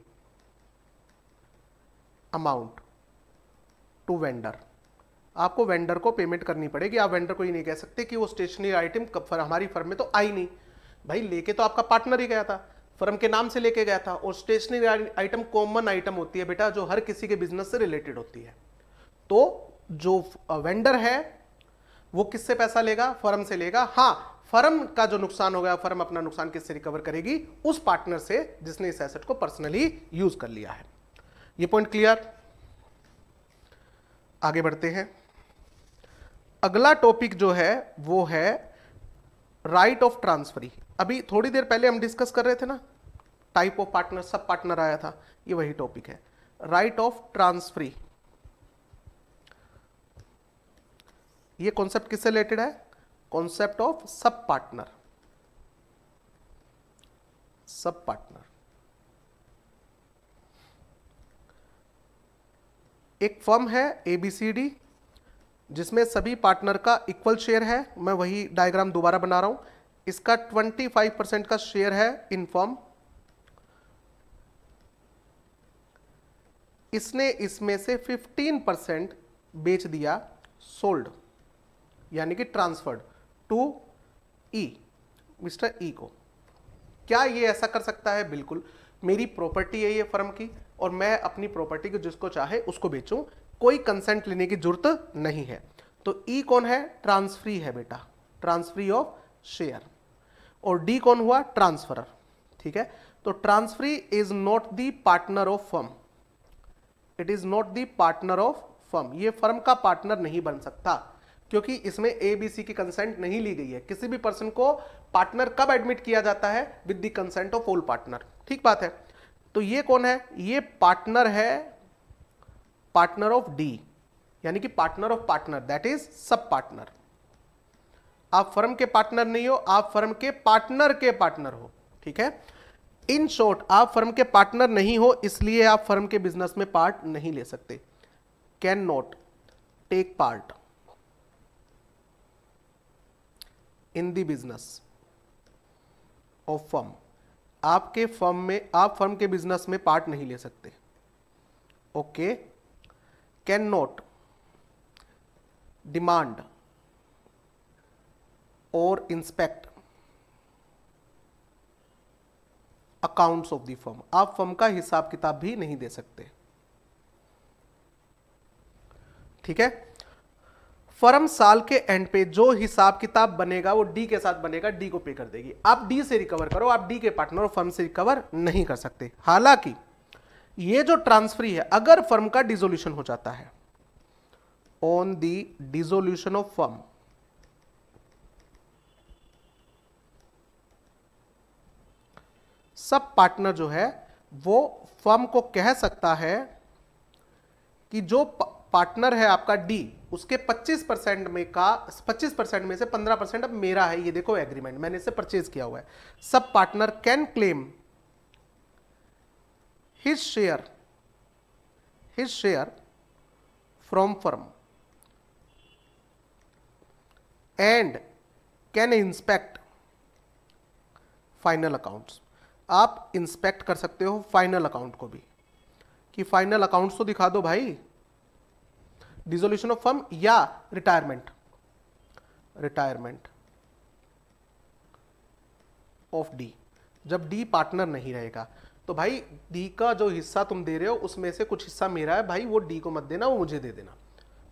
amount to vendor. आपको वेंडर को पेमेंट करनी पड़ेगी। आप वेंडर को ये नहीं कह सकते कि वो स्टेशनरी आइटम हमारी फर्म में तो आई नहीं। भाई, लेके तो आपका पार्टनर ही गया था, फर्म के नाम से लेके गया था, और स्टेशनरी आइटम कॉमन आइटम होती है बेटा, जो हर किसी के बिजनेस से रिलेटेड होती है। तो जो वेंडर है वो किससे पैसा लेगा? फर्म से लेगा। हाँ, फर्म का जो नुकसान हो गया, फर्म अपना नुकसान किससे रिकवर करेगी? उस पार्टनर से जिसने इस एसेट को पर्सनली यूज कर लिया है। ये पॉइंट क्लियर? आगे बढ़ते हैं। अगला टॉपिक जो है वो है राइट ऑफ ट्रांसफरी। अभी थोड़ी देर पहले हम डिस्कस कर रहे थे ना, type of partner, sub partner आया था, ये वही टॉपिक है, राइट ऑफ ट्रांसफरी। ये कॉन्सेप्ट किससे रिलेटेड है? Concept of sub partner. Sub partner एक फर्म है ABCD जिसमें सभी पार्टनर का इक्वल शेयर है। मैं वही डायग्राम दोबारा बना रहा हूं। इसका 25% का शेयर है इन फर्म। इसने इसमें से 15% बेच दिया, सोल्ड, यानी कि ट्रांसफर्ड टू मिस्टर ई को। क्या ये ऐसा कर सकता है? बिल्कुल। मेरी प्रॉपर्टी है ये फर्म की, और मैं अपनी प्रॉपर्टी को जिसको चाहे उसको बेचूं, कोई कंसेंट लेने की जरूरत नहीं है। तो ई कौन है? ट्रांसफरी है बेटा, ट्रांसफरी ऑफ शेयर। और डी कौन हुआ? ट्रांसफरर। ठीक है। तो transferee is not the partner of firm, it is not the partner of firm, ये फर्म का पार्टनर नहीं बन सकता क्योंकि इसमें ए बी सी की कंसेंट नहीं ली गई है। किसी भी पर्सन को पार्टनर कब एडमिट किया जाता है? With the consent of all partner. ठीक बात है। तो ये कौन है? ये पार्टनर है, पार्टनर ऑफ डी, यानी कि partner of partner, that is sub partner. आप फर्म के पार्टनर नहीं हो, आप फर्म के पार्टनर के पार्टनर हो। ठीक है। इन शॉर्ट, आप फर्म के पार्टनर नहीं हो, इसलिए आप फर्म के बिजनेस में पार्ट नहीं ले सकते। Can not take part in the business of firm, आपके फर्म में, आप फर्म के बिजनेस में पार्ट नहीं ले सकते। ओके। कैन नॉट डिमांड और inspect accounts of the firm, आप फर्म का हिसाब किताब भी नहीं दे सकते। ठीक है। फर्म साल के एंड पे जो हिसाब किताब बनेगा वो डी के साथ बनेगा, डी को पे कर देगी। आप डी से रिकवर करो, आप डी के पार्टनर और फर्म से रिकवर नहीं कर सकते। हालांकि ये जो ट्रांसफरी है, अगर फर्म का डिसोल्यूशन हो जाता है, on the dissolution of firm, sub partner जो है वो फर्म को कह सकता है कि जो पार्टनर है आपका डी, उसके 25% में का 25% में से 15% अब मेरा है, ये देखो एग्रीमेंट, मैंने इसे परचेज किया हुआ है। Sub partner can claim his share from firm and can inspect final accounts. आप इंस्पेक्ट कर सकते हो फाइनल अकाउंट को भी, कि फाइनल अकाउंट्स तो दिखा दो भाई, डिसोल्यूशन ऑफ फर्म या रिटायरमेंट ऑफ डी, जब डी पार्टनर नहीं रहेगा। तो भाई डी का जो हिस्सा तुम दे रहे हो उसमें से कुछ हिस्सा मेरा है भाई, वो डी को मत देना, वो मुझे दे देना।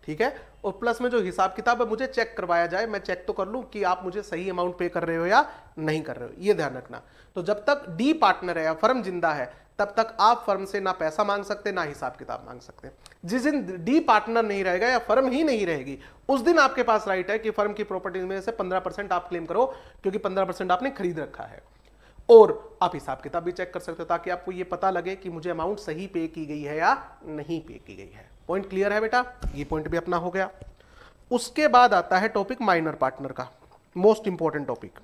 ठीक है। और प्लस में जो हिसाब किताब है मुझे चेक करवाया जाए, मैं चेक तो कर लूं कि आप मुझे सही अमाउंट पे कर रहे हो या नहीं कर रहे हो, ये ध्यान रखना। तो जब तक डी पार्टनर है या फर्म जिंदा है, तब तक आप फर्म से ना पैसा मांग सकते ना हिसाब किताब मांग सकते। जिस दिन डी पार्टनर नहीं रहेगा या फर्म ही नहीं रहेगी, उस दिन आपके पास राइट है कि फर्म की प्रॉपर्टी में से 15% आप क्लेम करो, क्योंकि 15% आपने खरीद रखा है। और आप हिसाब किताब भी चेक कर सकते हो ताकि आपको ये पता लगे कि मुझे अमाउंट सही पे की गई है या नहीं पे की गई है। पॉइंट क्लियर है बेटा? ये पॉइंट भी अपना हो गया। उसके बाद आता है टॉपिक माइनर पार्टनर का, most important topic,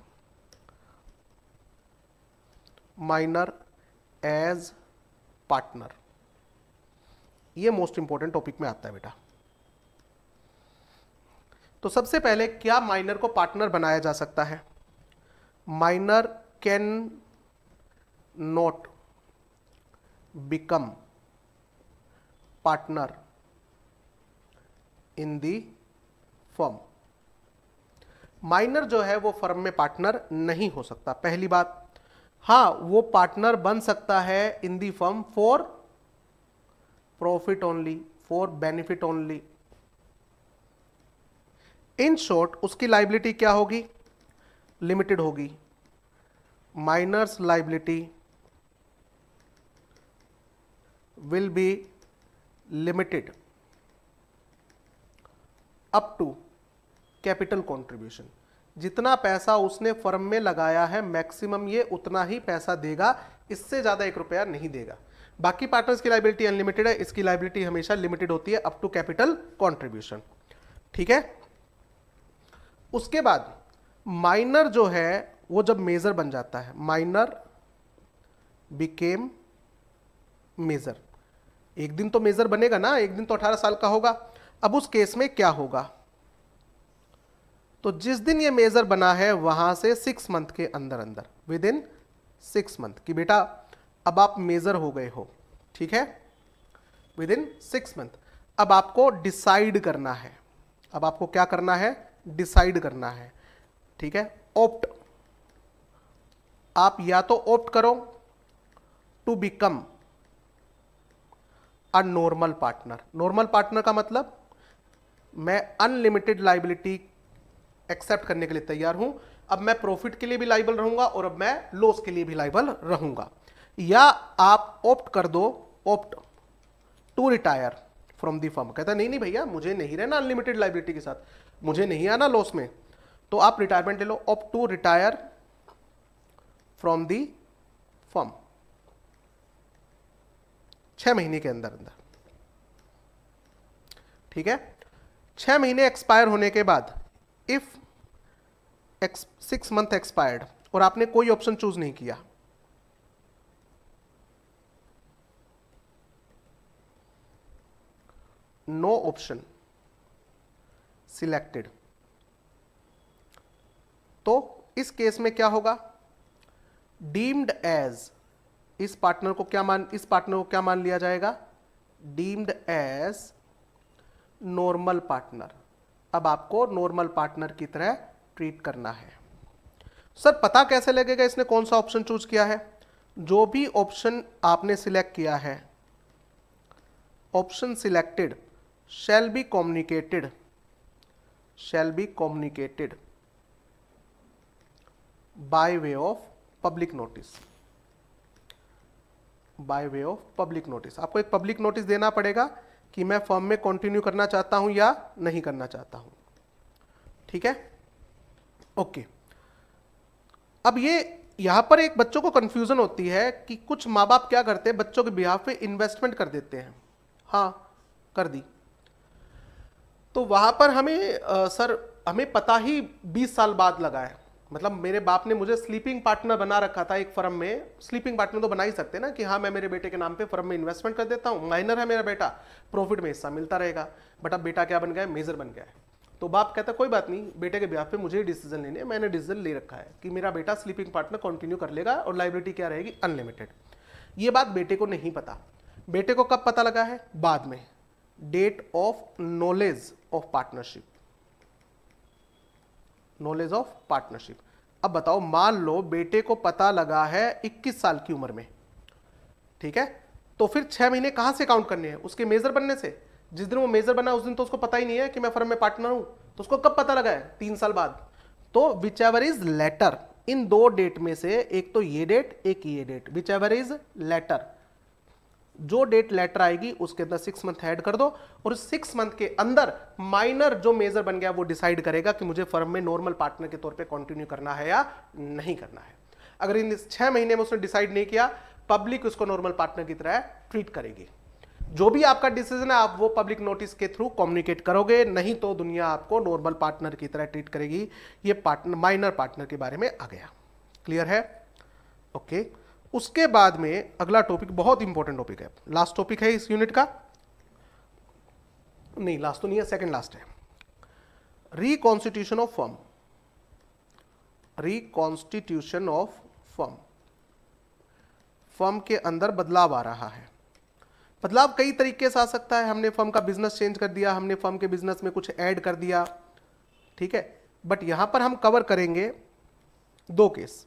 minor as partner. ये मोस्ट इंपॉर्टेंट टॉपिक में आता है बेटा। तो सबसे पहले क्या माइनर को पार्टनर बनाया जा सकता है? Minor can not become partner in the firm. Minor जो है वो फर्म में पार्टनर नहीं हो सकता, पहली बात। हाँ, वो पार्टनर बन सकता है in the firm for profit only, for benefit only. In short उसकी लाइबिलिटी क्या होगी? लिमिटेड होगी। Minors liability will be limited up to capital contribution. जितना पैसा उसने फर्म में लगाया है मैक्सिमम ये उतना ही पैसा देगा, इससे ज्यादा 1 रुपया नहीं देगा। बाकी पार्टनर्स की लाइबिलिटी अनलिमिटेड है, इसकी लाइबिलिटी हमेशा लिमिटेड होती है अप टू कैपिटल कंट्रीब्यूशन। ठीक है। उसके बाद माइनर जो है वो जब मेजर बन जाता है, माइनर बिकेम मेजर। एक दिन तो मेजर बनेगा ना, एक दिन तो 18 साल का होगा। अब उस केस में क्या होगा? तो जिस दिन ये मेजर बना है वहां से 6 मंथ के अंदर अंदर, विद इन 6 मंथ कि बेटा अब आप मेजर हो गए हो। ठीक है। विद इन 6 मंथ अब आपको डिसाइड करना है। अब आपको क्या करना है? डिसाइड करना है। ठीक है। ऑप्ट, आप या तो ऑप्ट करो to become a normal partner. Normal partner का मतलब मैं अनलिमिटेड लाइबिलिटी एक्सेप्ट करने के लिए तैयार हूं। अब मैं प्रॉफिट के लिए भी लाइबल रहूंगा और अब मैं लॉस के लिए भी लाइबल रहूंगा। या आप ऑप्ट कर दो, opt to retire from the firm. कहता नहीं नहीं भैया मुझे नहीं रहना अनलिमिटेड लाइबिलिटी के साथ, मुझे नहीं आना लॉस में, तो आप रिटायरमेंट ले लो, opt to retire from the firm 6 महीने के अंदर अंदर। ठीक है, 6 महीने एक्सपायर होने के बाद इफ 6 मंथ एक्सपायर्ड और आपने कोई ऑप्शन चूज नहीं किया, नो ऑप्शन सिलेक्टेड, तो इस केस में क्या होगा, डीम्ड एज, इस पार्टनर को क्या मान लिया जाएगा, डीम्ड एज नॉर्मल पार्टनर। अब आपको नॉर्मल पार्टनर की तरह ट्रीट करना है। सर पता कैसे लगेगा इसने कौन सा ऑप्शन चूज किया है, जो भी ऑप्शन आपने सिलेक्ट किया है, option selected shall be communicated by way of public notice, आपको एक पब्लिक नोटिस देना पड़ेगा कि मैं फर्म में कंटिन्यू करना चाहता हूं या नहीं करना चाहता हूं। ठीक है, ओके। अब ये यहां पर एक बच्चों को कंफ्यूजन होती है कि कुछ माँ बाप क्या करते हैं, बच्चों के बिहाफ पे इन्वेस्टमेंट कर देते हैं। हाँ कर दी, तो वहां पर हमें पता ही 20 साल बाद लगा है। मतलब मेरे बाप ने मुझे स्लीपिंग पार्टनर बना रखा था एक फर्म में। स्लीपिंग पार्टनर तो बना ही सकते ना कि हाँ मैं मेरे बेटे के नाम पे फर्म में इन्वेस्टमेंट कर देता हूँ, माइनर है मेरा बेटा, प्रॉफिट में हिस्सा मिलता रहेगा। बट अब बेटा क्या बन गया है, मेजर बन गया है। तो बाप कहता कोई बात नहीं, बेटे के ब्याह पे मुझे ही डिसीजन लेने, मैंने डिसीजन ले रखा है कि मेरा बेटा स्लीपिंग पार्टनर कंटिन्यू कर लेगा और लाइबिलिटी क्या रहेगी, अनलिमिटेड। ये बात बेटे को नहीं पता। बेटे को कब पता लगा है, बाद में, date of knowledge of partnership, knowledge of partnership. अब बताओ, मान लो बेटे को पता लगा है 21 साल की उम्र में, ठीक है, तो फिर 6 महीने कहां से काउंट करने हैं, उसके मेजर बनने से। जिस दिन वो मेजर बना उस दिन तो उसको पता ही नहीं है कि मैं फर्म में पार्टनर हूं, तो उसको कब पता लगा है, 3 साल बाद। तो विच एवर इज लेटर, इन 2 डेट में से एक तो ये डेट, एक ये date, whichever is later, जो डेट लेटर आएगी उसके अंदर 6 मंथ ऐड कर दो और 6 मंथ के अंदर माइनर जो मेजर बन गया वो डिसाइड करेगा कि मुझे फर्म में नॉर्मल पार्टनर के तौर पे कंटिन्यू करना है या नहीं करना है। अगर इन 6 महीने में उसने डिसाइड नहीं किया, पब्लिक उसको नॉर्मल पार्टनर की तरह ट्रीट करेगी। जो भी आपका डिसीजन है आप वो पब्लिक नोटिस के थ्रू कम्युनिकेट करोगे, नहीं तो दुनिया आपको नॉर्मल पार्टनर की तरह ट्रीट करेगी। ये पार्टनर, माइनर पार्टनर के बारे में आ गया। क्लियर है, ओके। उसके बाद में अगला टॉपिक बहुत इंपॉर्टेंट टॉपिक है, लास्ट टॉपिक है इस यूनिट का, नहीं लास्ट तो नहीं है, सेकंड लास्ट है, reconstitution of firm. Reconstitution of firm, firm के अंदर बदलाव आ रहा है। बदलाव कई तरीके से आ सकता है, हमने फर्म का बिजनेस चेंज कर दिया, हमने फर्म के बिजनेस में कुछ ऐड कर दिया, ठीक है। बट यहां पर हम कवर करेंगे 2 केस,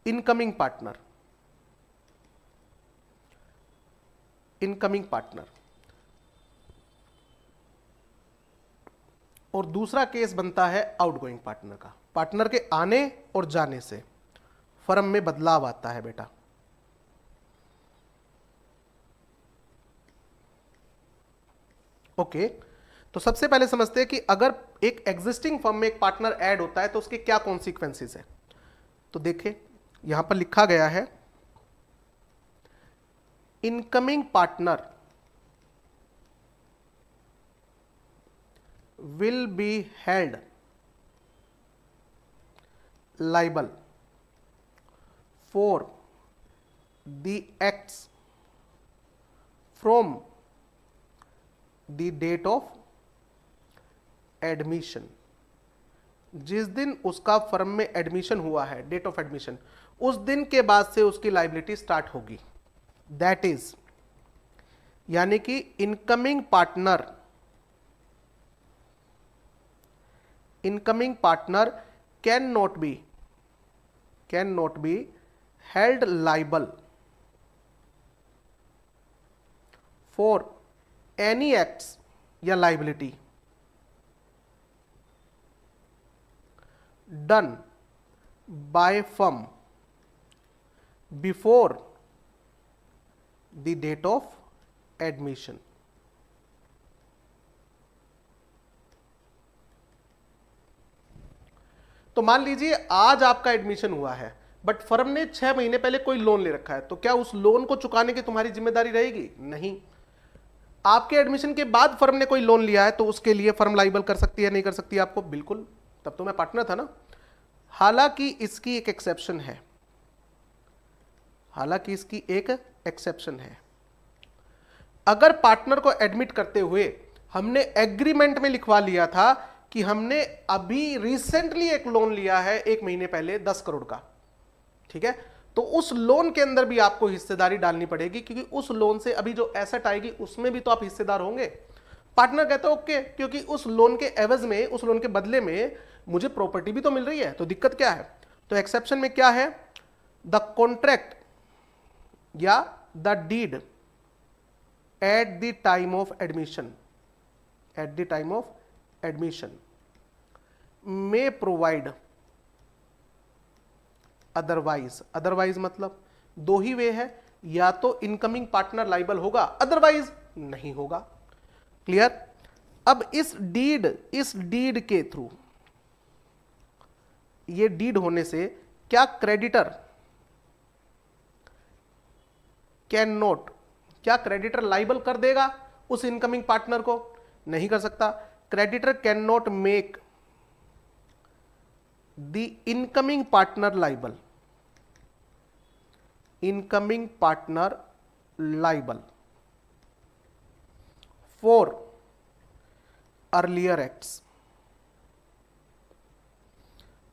इनकमिंग पार्टनर, और दूसरा केस बनता है आउटगोइंग पार्टनर का। पार्टनर के आने और जाने से फर्म में बदलाव आता है बेटा। ओके, तो सबसे पहले समझते हैं कि अगर एक एग्जिस्टिंग फर्म में एक पार्टनर ऐड होता है तो उसके क्या कॉन्सिक्वेंसेस है। तो देखें यहां पर लिखा गया है, incoming partner will be held liable for the acts from the date of admission. जिस दिन उसका फर्म में एडमिशन हुआ है, डेट ऑफ एडमिशन, उस दिन के बाद से उसकी लाइबिलिटी स्टार्ट होगी। दैट इज, यानी कि incoming partner can not be held liable for any acts या liability done by firm before the date of admission. तो मान लीजिए आज आपका एडमिशन हुआ है, बट फर्म ने 6 महीने पहले कोई लोन ले रखा है, तो क्या उस लोन को चुकाने की तुम्हारी जिम्मेदारी रहेगी? नहीं। आपके एडमिशन के बाद फर्म ने कोई लोन लिया है तो उसके लिए फर्म लाइबल कर सकती है, नहीं कर सकती आपको? बिल्कुल, तब तो मैं पार्टनर था ना। हालांकि इसकी एक एक्सेप्शन है, हालांकि इसकी एक एक्सेप्शन है। अगर पार्टनर को एडमिट करते हुए हमने एग्रीमेंट में लिखवा लिया था कि हमने अभी रिसेंटली एक लोन लिया है 1 महीने पहले 10 करोड़ का, ठीक है, तो उस लोन के अंदर भी आपको हिस्सेदारी डालनी पड़ेगी, क्योंकि उस लोन से अभी जो एसेट आएगी उसमें भी तो आप हिस्सेदार होंगे। पार्टनर कहते हो ओके, क्योंकि उस लोन के एवज में, उस लोन के बदले में मुझे प्रॉपर्टी भी तो मिल रही है, तो दिक्कत क्या है? तो एक्सेप्शन में क्या है? द कॉन्ट्रैक्ट या the deed at the time of admission, at the time of admission may provide otherwise, otherwise मतलब दो ही वे है, या तो इनकमिंग पार्टनर लाइबल होगा, अदरवाइज नहीं होगा। क्लियर? अब इस डीड के थ्रू, ये डीड होने से क्या क्रेडिटर कैन नॉट, क्या क्रेडिटर लाइबल कर देगा उस इनकमिंग पार्टनर को? नहीं कर सकता। Creditor can not make the incoming partner liable, incoming partner liable for earlier acts.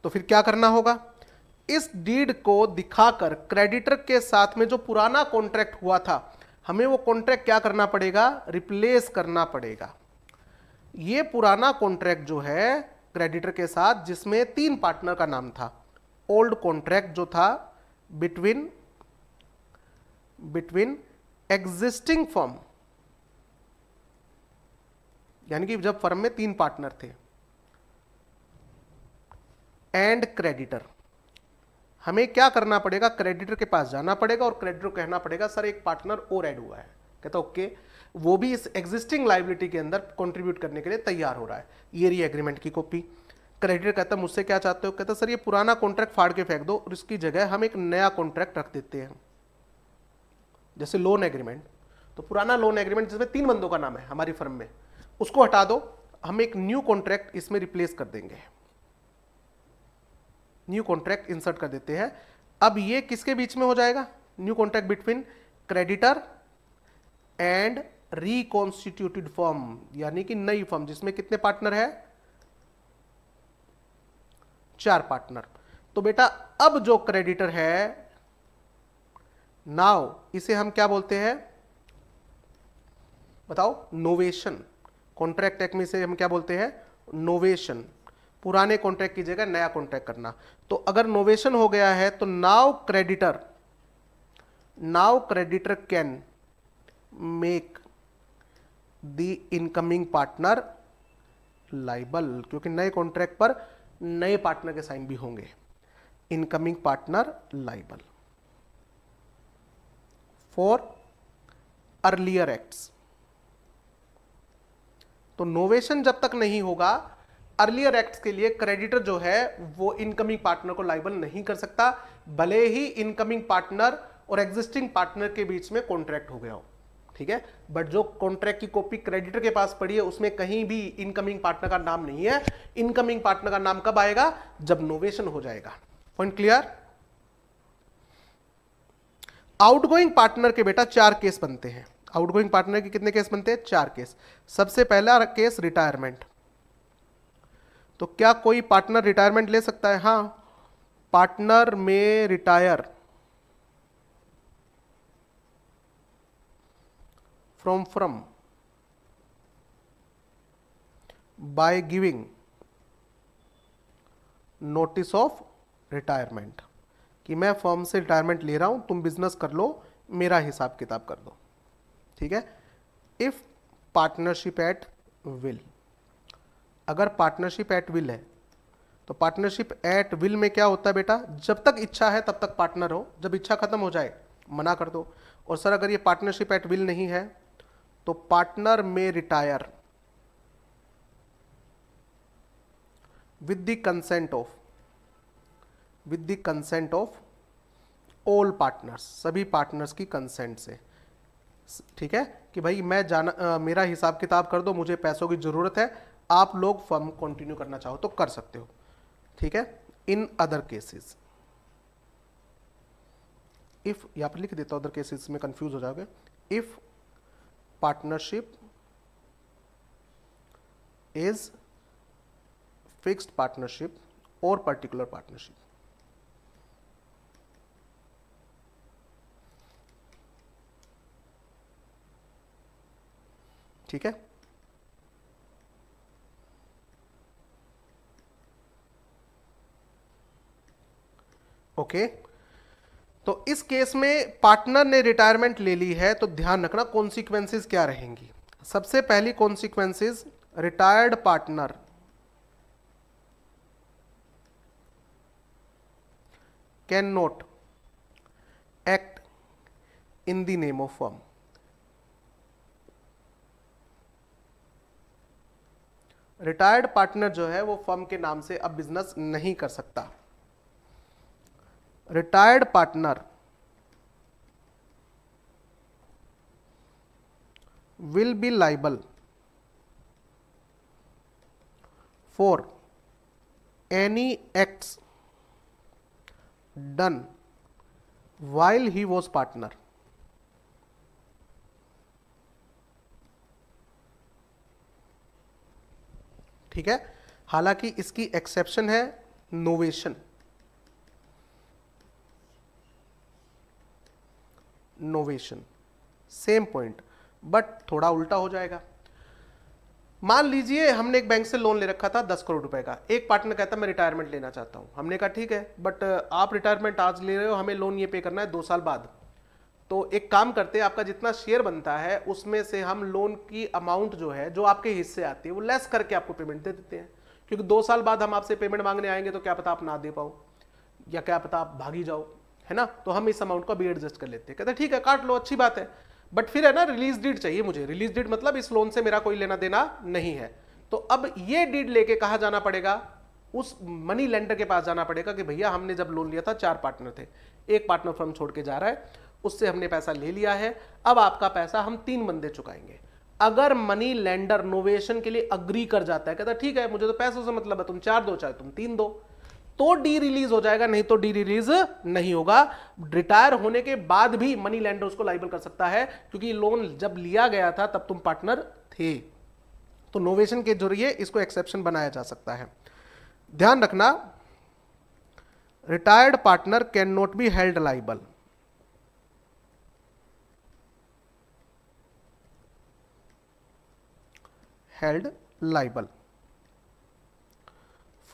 तो फिर क्या करना होगा? इस डीड को दिखाकर क्रेडिटर के साथ में जो पुराना कॉन्ट्रैक्ट हुआ था, हमें वो कॉन्ट्रैक्ट क्या करना पड़ेगा? रिप्लेस करना पड़ेगा। ये पुराना कॉन्ट्रैक्ट जो है क्रेडिटर के साथ, जिसमें 3 पार्टनर का नाम था, ओल्ड कॉन्ट्रैक्ट जो था बिटवीन एग्जिस्टिंग फर्म, यानी कि जब फर्म में 3 पार्टनर थे, एंड क्रेडिटर, हमें क्या करना पड़ेगा? क्रेडिटर के पास जाना पड़ेगा और क्रेडिटर को कहना पड़ेगा सर एक पार्टनर और ऐड हुआ है। कहता ओके, वो भी इस एग्जिस्टिंग लायबिलिटी के अंदर कंट्रीब्यूट करने के लिए तैयार हो रहा है। ये रही एग्रीमेंट की कॉपी। क्रेडिटर कहता मुझसे क्या चाहते हो? कहता सर ये पुराना कॉन्ट्रैक्ट फाड़ के फेंक दो और इसकी जगह हम एक नया कॉन्ट्रैक्ट रख देते हैं, जैसे लोन एग्रीमेंट। तो पुराना लोन एग्रीमेंट जिसमें 3 बंदों का नाम है हमारी फर्म में, उसको हटा दो, हम एक न्यू कॉन्ट्रैक्ट इसमें रिप्लेस कर देंगे, न्यू कॉन्ट्रैक्ट इंसर्ट कर देते हैं। अब ये किसके बीच में हो जाएगा? New contract between creditor and reconstituted firm, यानी कि नई फर्म जिसमें कितने पार्टनर है? 4 पार्टनर। तो बेटा अब जो क्रेडिटर है, नाउ इसे हम क्या बोलते हैं? बताओ। नोवेशन। कॉन्ट्रैक्ट एक्ट में से हम क्या बोलते हैं? नोवेशन। पुराने कॉन्ट्रैक्ट की जगह नया कॉन्ट्रैक्ट करना। तो अगर नोवेशन हो गया है तो now creditor can make the incoming partner liable, क्योंकि नए कॉन्ट्रैक्ट पर नए पार्टनर के साइन भी होंगे। Incoming partner liable for earlier acts. तो नोवेशन जब तक नहीं होगा, अर्लियर एक्ट्स के लिए क्रेडिटर जो है वो इनकमिंग पार्टनर को लाइबल नहीं कर सकता, भले ही इनकमिंग पार्टनर और एग्जिस्टिंग पार्टनर के बीच में कॉन्ट्रैक्ट हो गया हो। ठीक है, बट जो कॉन्ट्रैक्ट की कॉपी क्रेडिटर के पास पड़ी है उसमें कहीं भी इनकमिंग पार्टनर का नाम नहीं है। इनकमिंग पार्टनर का नाम कब आएगा? जब नोवेशन हो जाएगा। Point clear? आउटगोइंग पार्टनर के बेटा 4 केस बनते हैं। आउटगोइंग पार्टनर के कितने केस बनते हैं? 4 केस। सबसे पहला केस रिटायरमेंट। तो क्या कोई पार्टनर रिटायरमेंट ले सकता है? हाँ, पार्टनर में retire from firm by giving notice of retirement, कि मैं फर्म से रिटायरमेंट ले रहा हूं, तुम बिजनेस कर लो, मेरा हिसाब किताब कर दो। ठीक है। इफ पार्टनरशिप एट विल, अगर पार्टनरशिप एट विल है तो पार्टनरशिप एट विल में क्या होता है बेटा, जब तक इच्छा है तब तक पार्टनर हो, जब इच्छा खत्म हो जाए मना कर दो। और सर अगर ये पार्टनरशिप एट विल नहीं है तो पार्टनर में retire with the consent of all partners, सभी पार्टनर्स की कंसेंट से। ठीक है कि भाई मैं जाना मेरा हिसाब किताब कर दो, मुझे पैसों की जरूरत है, आप लोग फर्म कंटिन्यू करना चाहो तो कर सकते हो। ठीक है, इन अदर केसेस, इफ यहां पर लिख देता हूं, अदर केसेस में कंफ्यूज हो जाओगे। If partnership is fixed partnership और पर्टिकुलर पार्टनरशिप। ठीक है, ओके। तो इस केस में पार्टनर ने रिटायरमेंट ले ली है तो ध्यान रखना कॉन्सिक्वेंसेस क्या रहेंगी। सबसे पहली consequences, retired partner can not act in the name of firm. Retired partner जो है वो फर्म के नाम से अब बिजनेस नहीं कर सकता। Retired partner will be liable for any acts done while he was partner। ठीक है, हालांकि इसकी एक्सेप्शन है नोवेशन, सेम पॉइंट बट थोड़ा उल्टा हो जाएगा। मान लीजिए हमने एक बैंक से लोन ले रखा था 10 करोड़ रुपए का, एक पार्टनर कहता मैं रिटायरमेंट लेना चाहता हूं, हमने कहा ठीक है बट आप रिटायरमेंट आज ले रहे हो, हमें लोन ये पे करना है 2 साल बाद। तो एक काम करते हैं, आपका जितना शेयर बनता है उसमें से हम लोन की अमाउंट जो है, जो आपके हिस्से आती है वो लेस करके आपको पेमेंट दे देते हैं, क्योंकि 2 साल बाद हम आपसे पेमेंट मांगने आएंगे तो क्या पता आप ना दे पाओ या क्या पता आप भागी जाओ, है ना। तो हम इस अमाउंट को भी एडजस्ट कर लेते हैं, कहते हैं ठीक है काट लो, अच्छी बात है, बट फिर है ना रिलीज डीड चाहिए मुझे। रिलीज डीड मतलब इस लोन से मेरा कोई लेना देना नहीं है। तो अब ये डीड लेके कहां जाना पड़ेगा, उस मनी लेंडर के पास जाना पड़ेगा कि भैया हमने जब लोन लिया था 4 पार्टनर थे, एक पार्टनर फर्म छोड़ के जा रहा है, उससे हमने पैसा ले लिया है, अब आपका पैसा हम 3 बंदे चुकाएंगे। अगर मनी लेंडर नोवेशन के लिए अग्री कर जाता है, कहता ठीक है मुझे तो पैसों से मतलब है, तुम 4 दो चाहे तुम 3 दो, तो डी रिलीज हो जाएगा, नहीं तो डी रिलीज नहीं होगा। रिटायर होने के बाद भी मनी लेंडर उसको लाइबल कर सकता है, क्योंकि लोन जब लिया गया था तब तुम पार्टनर थे। तो नोवेशन के जरिए इसको एक्सेप्शन बनाया जा सकता है। ध्यान रखना, retired partner can not be held liable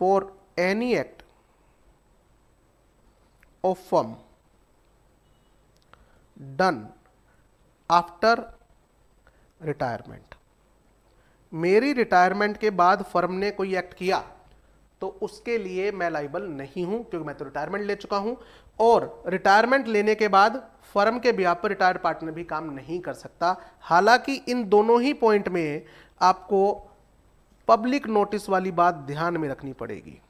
for any act of firm done after retirement। मेरी रिटायरमेंट के बाद फर्म ने कोई एक्ट किया तो उसके लिए मैं लाइबल नहीं हूं, क्योंकि मैं तो रिटायरमेंट ले चुका हूं, और रिटायरमेंट लेने के बाद फर्म के बिहाफ पर रिटायर्ड पार्टनर भी काम नहीं कर सकता। हालांकि इन दोनों ही पॉइंट में आपको पब्लिक नोटिस वाली बात ध्यान में रखनी पड़ेगी।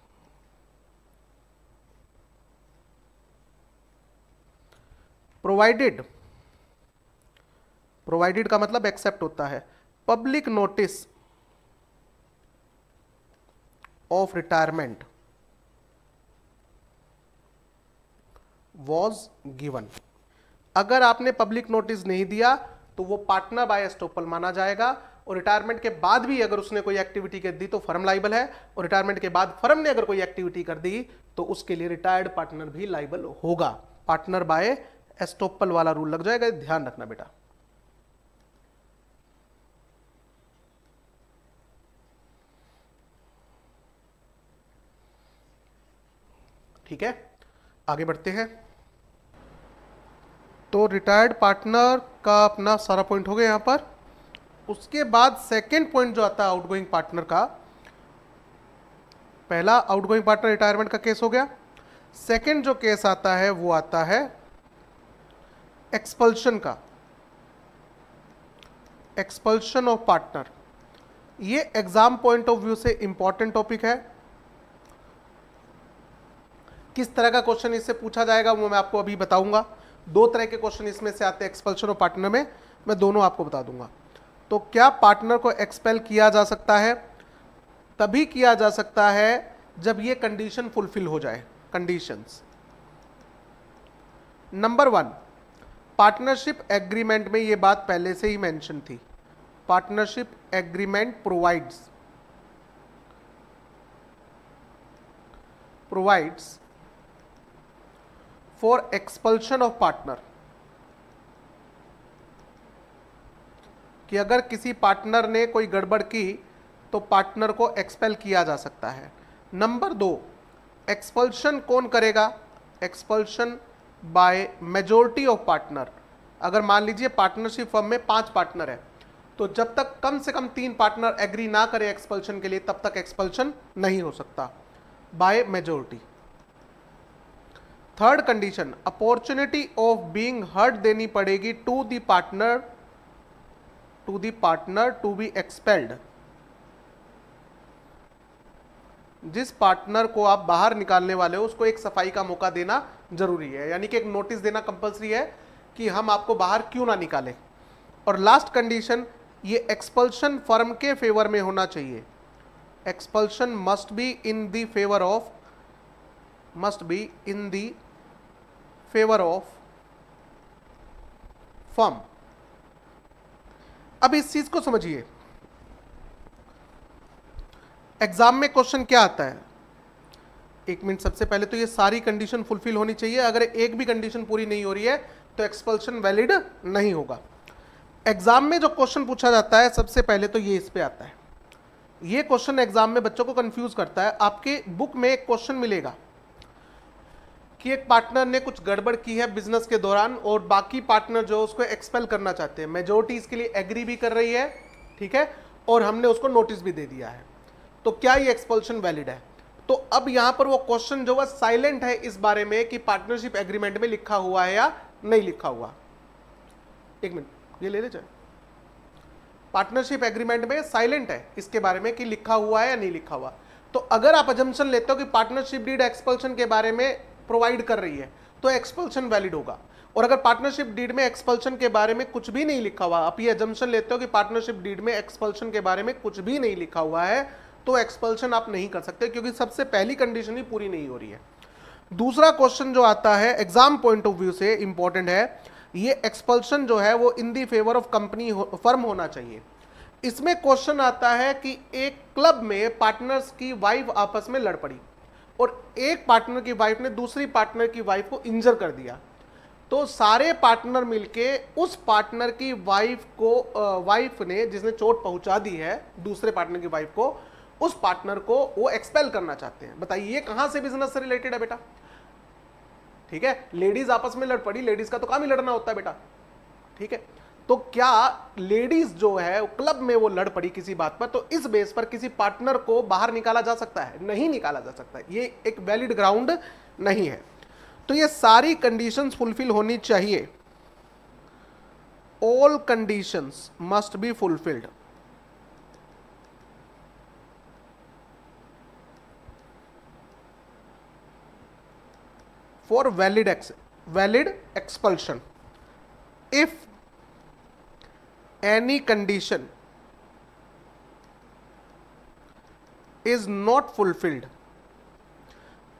प्रोवाइडेड का मतलब एक्सेप्ट होता है, public notice of retirement was given. अगर आपने पब्लिक नोटिस नहीं दिया तो वो पार्टनर बाय एस्टोपल माना जाएगा, और रिटायरमेंट के बाद भी अगर उसने कोई एक्टिविटी कर दी तो फर्म लाइबल है, और रिटायरमेंट के बाद फर्म ने अगर कोई एक्टिविटी कर दी तो उसके लिए रिटायर्ड पार्टनर भी लाइबल होगा। पार्टनर बाय एस्टोपल वाला रूल लग जाएगा, ध्यान रखना बेटा। ठीक है, आगे बढ़ते हैं। तो रिटायर्ड पार्टनर का अपना सारा पॉइंट हो गया यहां पर। उसके बाद सेकेंड पॉइंट जो आता है आउटगोइंग पार्टनर का, पहला आउटगोइंग पार्टनर रिटायरमेंट का केस हो गया। सेकंड जो केस आता है वो आता है एक्सपल्शन का, एक्सपल्शन ऑफ पार्टनर। ये एग्जाम पॉइंट ऑफ व्यू से इंपॉर्टेंट टॉपिक है। किस तरह का क्वेश्चन इससे पूछा जाएगा वो मैं आपको अभी बताऊंगा। दो तरह के क्वेश्चन इसमें से आते हैं एक्सपल्शन और पार्टनर में, मैं दोनों आपको बता दूंगा। तो क्या पार्टनर को एक्सपेल किया जा सकता है? तभी किया जा सकता है जब ये कंडीशन फुलफिल हो जाए। कंडीशंस नंबर 1, पार्टनरशिप एग्रीमेंट में ये बात पहले से ही मेंशन थी। Partnership agreement provides for expulsion of partner, कि अगर किसी पार्टनर ने कोई गड़बड़ की तो पार्टनर को एक्सपेल किया जा सकता है। नंबर 2, एक्सपल्शन कौन करेगा? Expulsion by majority of partner. अगर मान लीजिए पार्टनरशिप फर्म में 5 पार्टनर है, तो जब तक कम से कम 3 पार्टनर एग्री ना करे एक्सपल्शन के लिए, तब तक एक्सपल्शन नहीं हो सकता, by majority. Third condition, opportunity of being heard देनी पड़ेगी to the partner to be expelled. जिस पार्टनर को आप बाहर निकालने वाले हो उसको एक सफाई का मौका देना जरूरी है, यानी कि एक नोटिस देना कंपलसरी है कि हम आपको बाहर क्यों ना निकालें। और लास्ट कंडीशन, ये एक्सपल्शन फर्म के फेवर में होना चाहिए। Expulsion must be in the favour of firm. अब इस चीज को समझिए, एग्जाम में क्वेश्चन क्या आता है? एक मिनट, सबसे पहले तो ये सारी कंडीशन फुलफिल होनी चाहिए। अगर एक भी कंडीशन पूरी नहीं हो रही है तो एक्सपल्शन वैलिड नहीं होगा। एग्जाम में जो क्वेश्चन पूछा जाता है सबसे पहले तो ये इस पे आता है। ये क्वेश्चन एग्जाम में बच्चों को कंफ्यूज करता है। आपके बुक में एक क्वेश्चन मिलेगा कि एक पार्टनर ने कुछ गड़बड़ की है बिजनेस के दौरान और बाकी पार्टनर जो उसको एक्सपेल करना चाहते हैं, मेजॉरिटी इसके लिए एग्री भी कर रही है, ठीक है, और हमने उसको नोटिस भी दे दिया है, तो क्या ये एक्सपल्शन वैलिड है? तो अब यहां पर वो क्वेश्चन जो है साइलेंट है इस बारे में कि पार्टनरशिप एग्रीमेंट में लिखा हुआ है या नहीं लिखा हुआ। एक मिनट, ये ले ले जाए। पार्टनरशिप एग्रीमेंट में साइलेंट है इसके बारे में कि लिखा हुआ है या नहीं लिखा हुआ। तो अगर आप अजम्पशन लेते हो कि पार्टनरशिप डीड एक्सपल्शन के बारे में प्रोवाइड कर रही है तो एक्सपल्शन वैलिड होगा। और अगर पार्टनरशिप डीड में एक्सपल्शन के बारे में कुछ भी नहीं लिखा हुआ, आप ये अजम्पशन लेते हो कि पार्टनरशिप डीड में एक्सपल्शन के बारे में कुछ भी नहीं लिखा हुआ है, तो एक्सपल्शन आप नहीं कर सकते, क्योंकि सबसे पहली कंडीशन ही पूरी नहीं हो रही है। दूसरा क्वेश्चन जो आता है एग्जाम पॉइंट ऑफ व्यू से इंपॉर्टेंट है, ये एक्सपल्शन जो है वो इन दी फेवर ऑफ कंपनी फर्म होना चाहिए। इसमें क्वेश्चन आता है कि एक क्लब में पार्टनर्स की वाइफ आपस में लड़ पड़ी और एक पार्टनर की वाइफ ने दूसरी पार्टनर की वाइफ को इंजर कर दिया, तो सारे पार्टनर मिलके उस पार्टनर की वाइफ ने जिसने चोट पहुंचा दी है दूसरे पार्टनर की वाइफ को, उस पार्टनर को वो एक्सपेल करना चाहते हैं। बताइए ये कहां से बिजनेस से रिलेटेड है बेटा? ठीक है, लेडीज आपस में लड़ पड़ी, लेडीज का तो काम ही लड़ना होता है बेटा, ठीक है। तो क्या लेडीज जो है क्लब में वो लड़ पड़ी किसी बात पर, तो इस बेस पर किसी पार्टनर को बाहर निकाला जा सकता है? नहीं निकाला जा सकता है, ये एक वैलिड ग्राउंड नहीं है। तो ये सारी कंडीशंस फुलफिल होनी चाहिए। All conditions must be fulfilled for valid expulsion. If any condition is not fulfilled,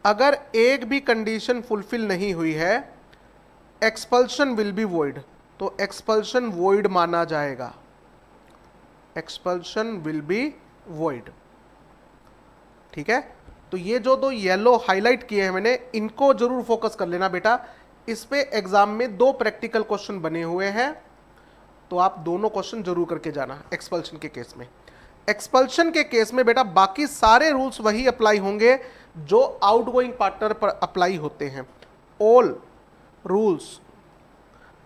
अगर एक भी कंडीशन फुलफिल नहीं हुई है, एक्सपल्शन विल बी वॉइड, तो एक्सपल्शन वॉइड माना जाएगा। एक्सपल्शन विल बी वॉइड, ठीक है। तो ये जो दो येलो हाईलाइट किए हैं मैंने, इनको जरूर फोकस कर लेना बेटा। इस पे एग्जाम में 2 प्रैक्टिकल क्वेश्चन बने हुए हैं, तो आप दोनों क्वेश्चन जरूर करके जाना एक्सपल्शन के केस में। एक्सपल्शन के केस में बेटा बाकी सारे रूल्स वही अप्लाई होंगे जो आउटगोइंग पार्टनर पर अप्लाई होते हैं। All rules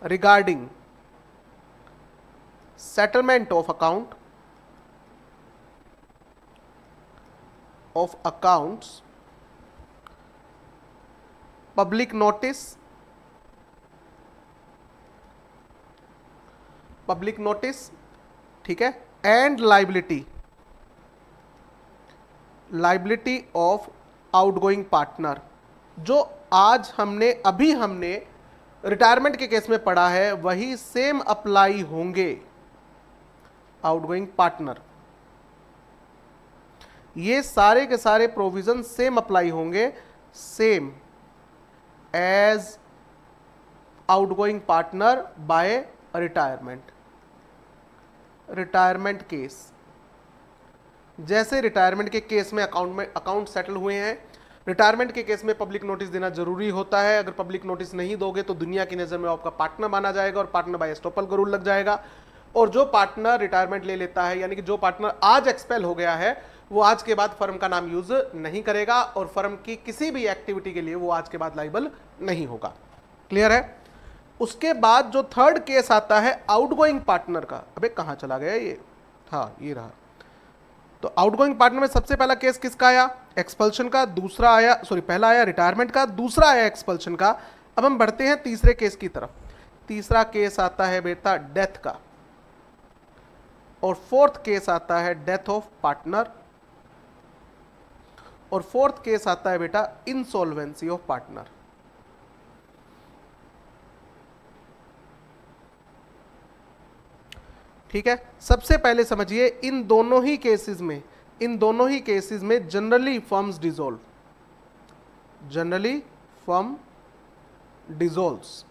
regarding settlement of account, of accounts, public notice, ठीक है, and liability of outgoing partner, जो आज हमने रिटायरमेंट के केस में पढ़ा है वही सेम अप्लाई होंगे आउटगोइंग पार्टनर। ये सारे के सारे प्रोविजन सेम अप्लाई होंगे, same as outgoing partner by retirement case. जैसे रिटायरमेंट के केस में अकाउंट सेटल हुए हैं, रिटायरमेंट के केस में पब्लिक नोटिस देना जरूरी होता है। अगर पब्लिक नोटिस नहीं दोगे तो दुनिया की नजर में आपका पार्टनर माना जाएगा और पार्टनर बाय एस्टॉपल का रूल लग जाएगा। और जो पार्टनर रिटायरमेंट ले लेता है, यानी कि जो पार्टनर आज एक्सपेल हो गया है, वो आज के बाद फर्म का नाम यूज नहीं करेगा और फर्म की किसी भी एक्टिविटी के लिए वो आज के बाद लाइबल नहीं होगा। क्लियर है? उसके बाद जो थर्ड केस आता है आउटगोइंग पार्टनर का। अबे कहां चला गया ये? हाँ, ये रहा। तो आउटगोइंग पार्टनर में सबसे पहला केस किसका आया? एक्सपल्शन का। दूसरा आया, पहला आया रिटायरमेंट का, दूसरा आया एक्सपल्शन का। अब हम बढ़ते हैं तीसरे केस की तरफ। तीसरा केस आता है बेटा डेथ का, और फोर्थ केस आता है डेथ ऑफ पार्टनर, और फोर्थ केस आता है बेटा इंसॉल्वेंसी ऑफ पार्टनर। ठीक है, सबसे पहले समझिए इन दोनों ही केसेस में जनरली फर्म्स डिसॉल्व्स।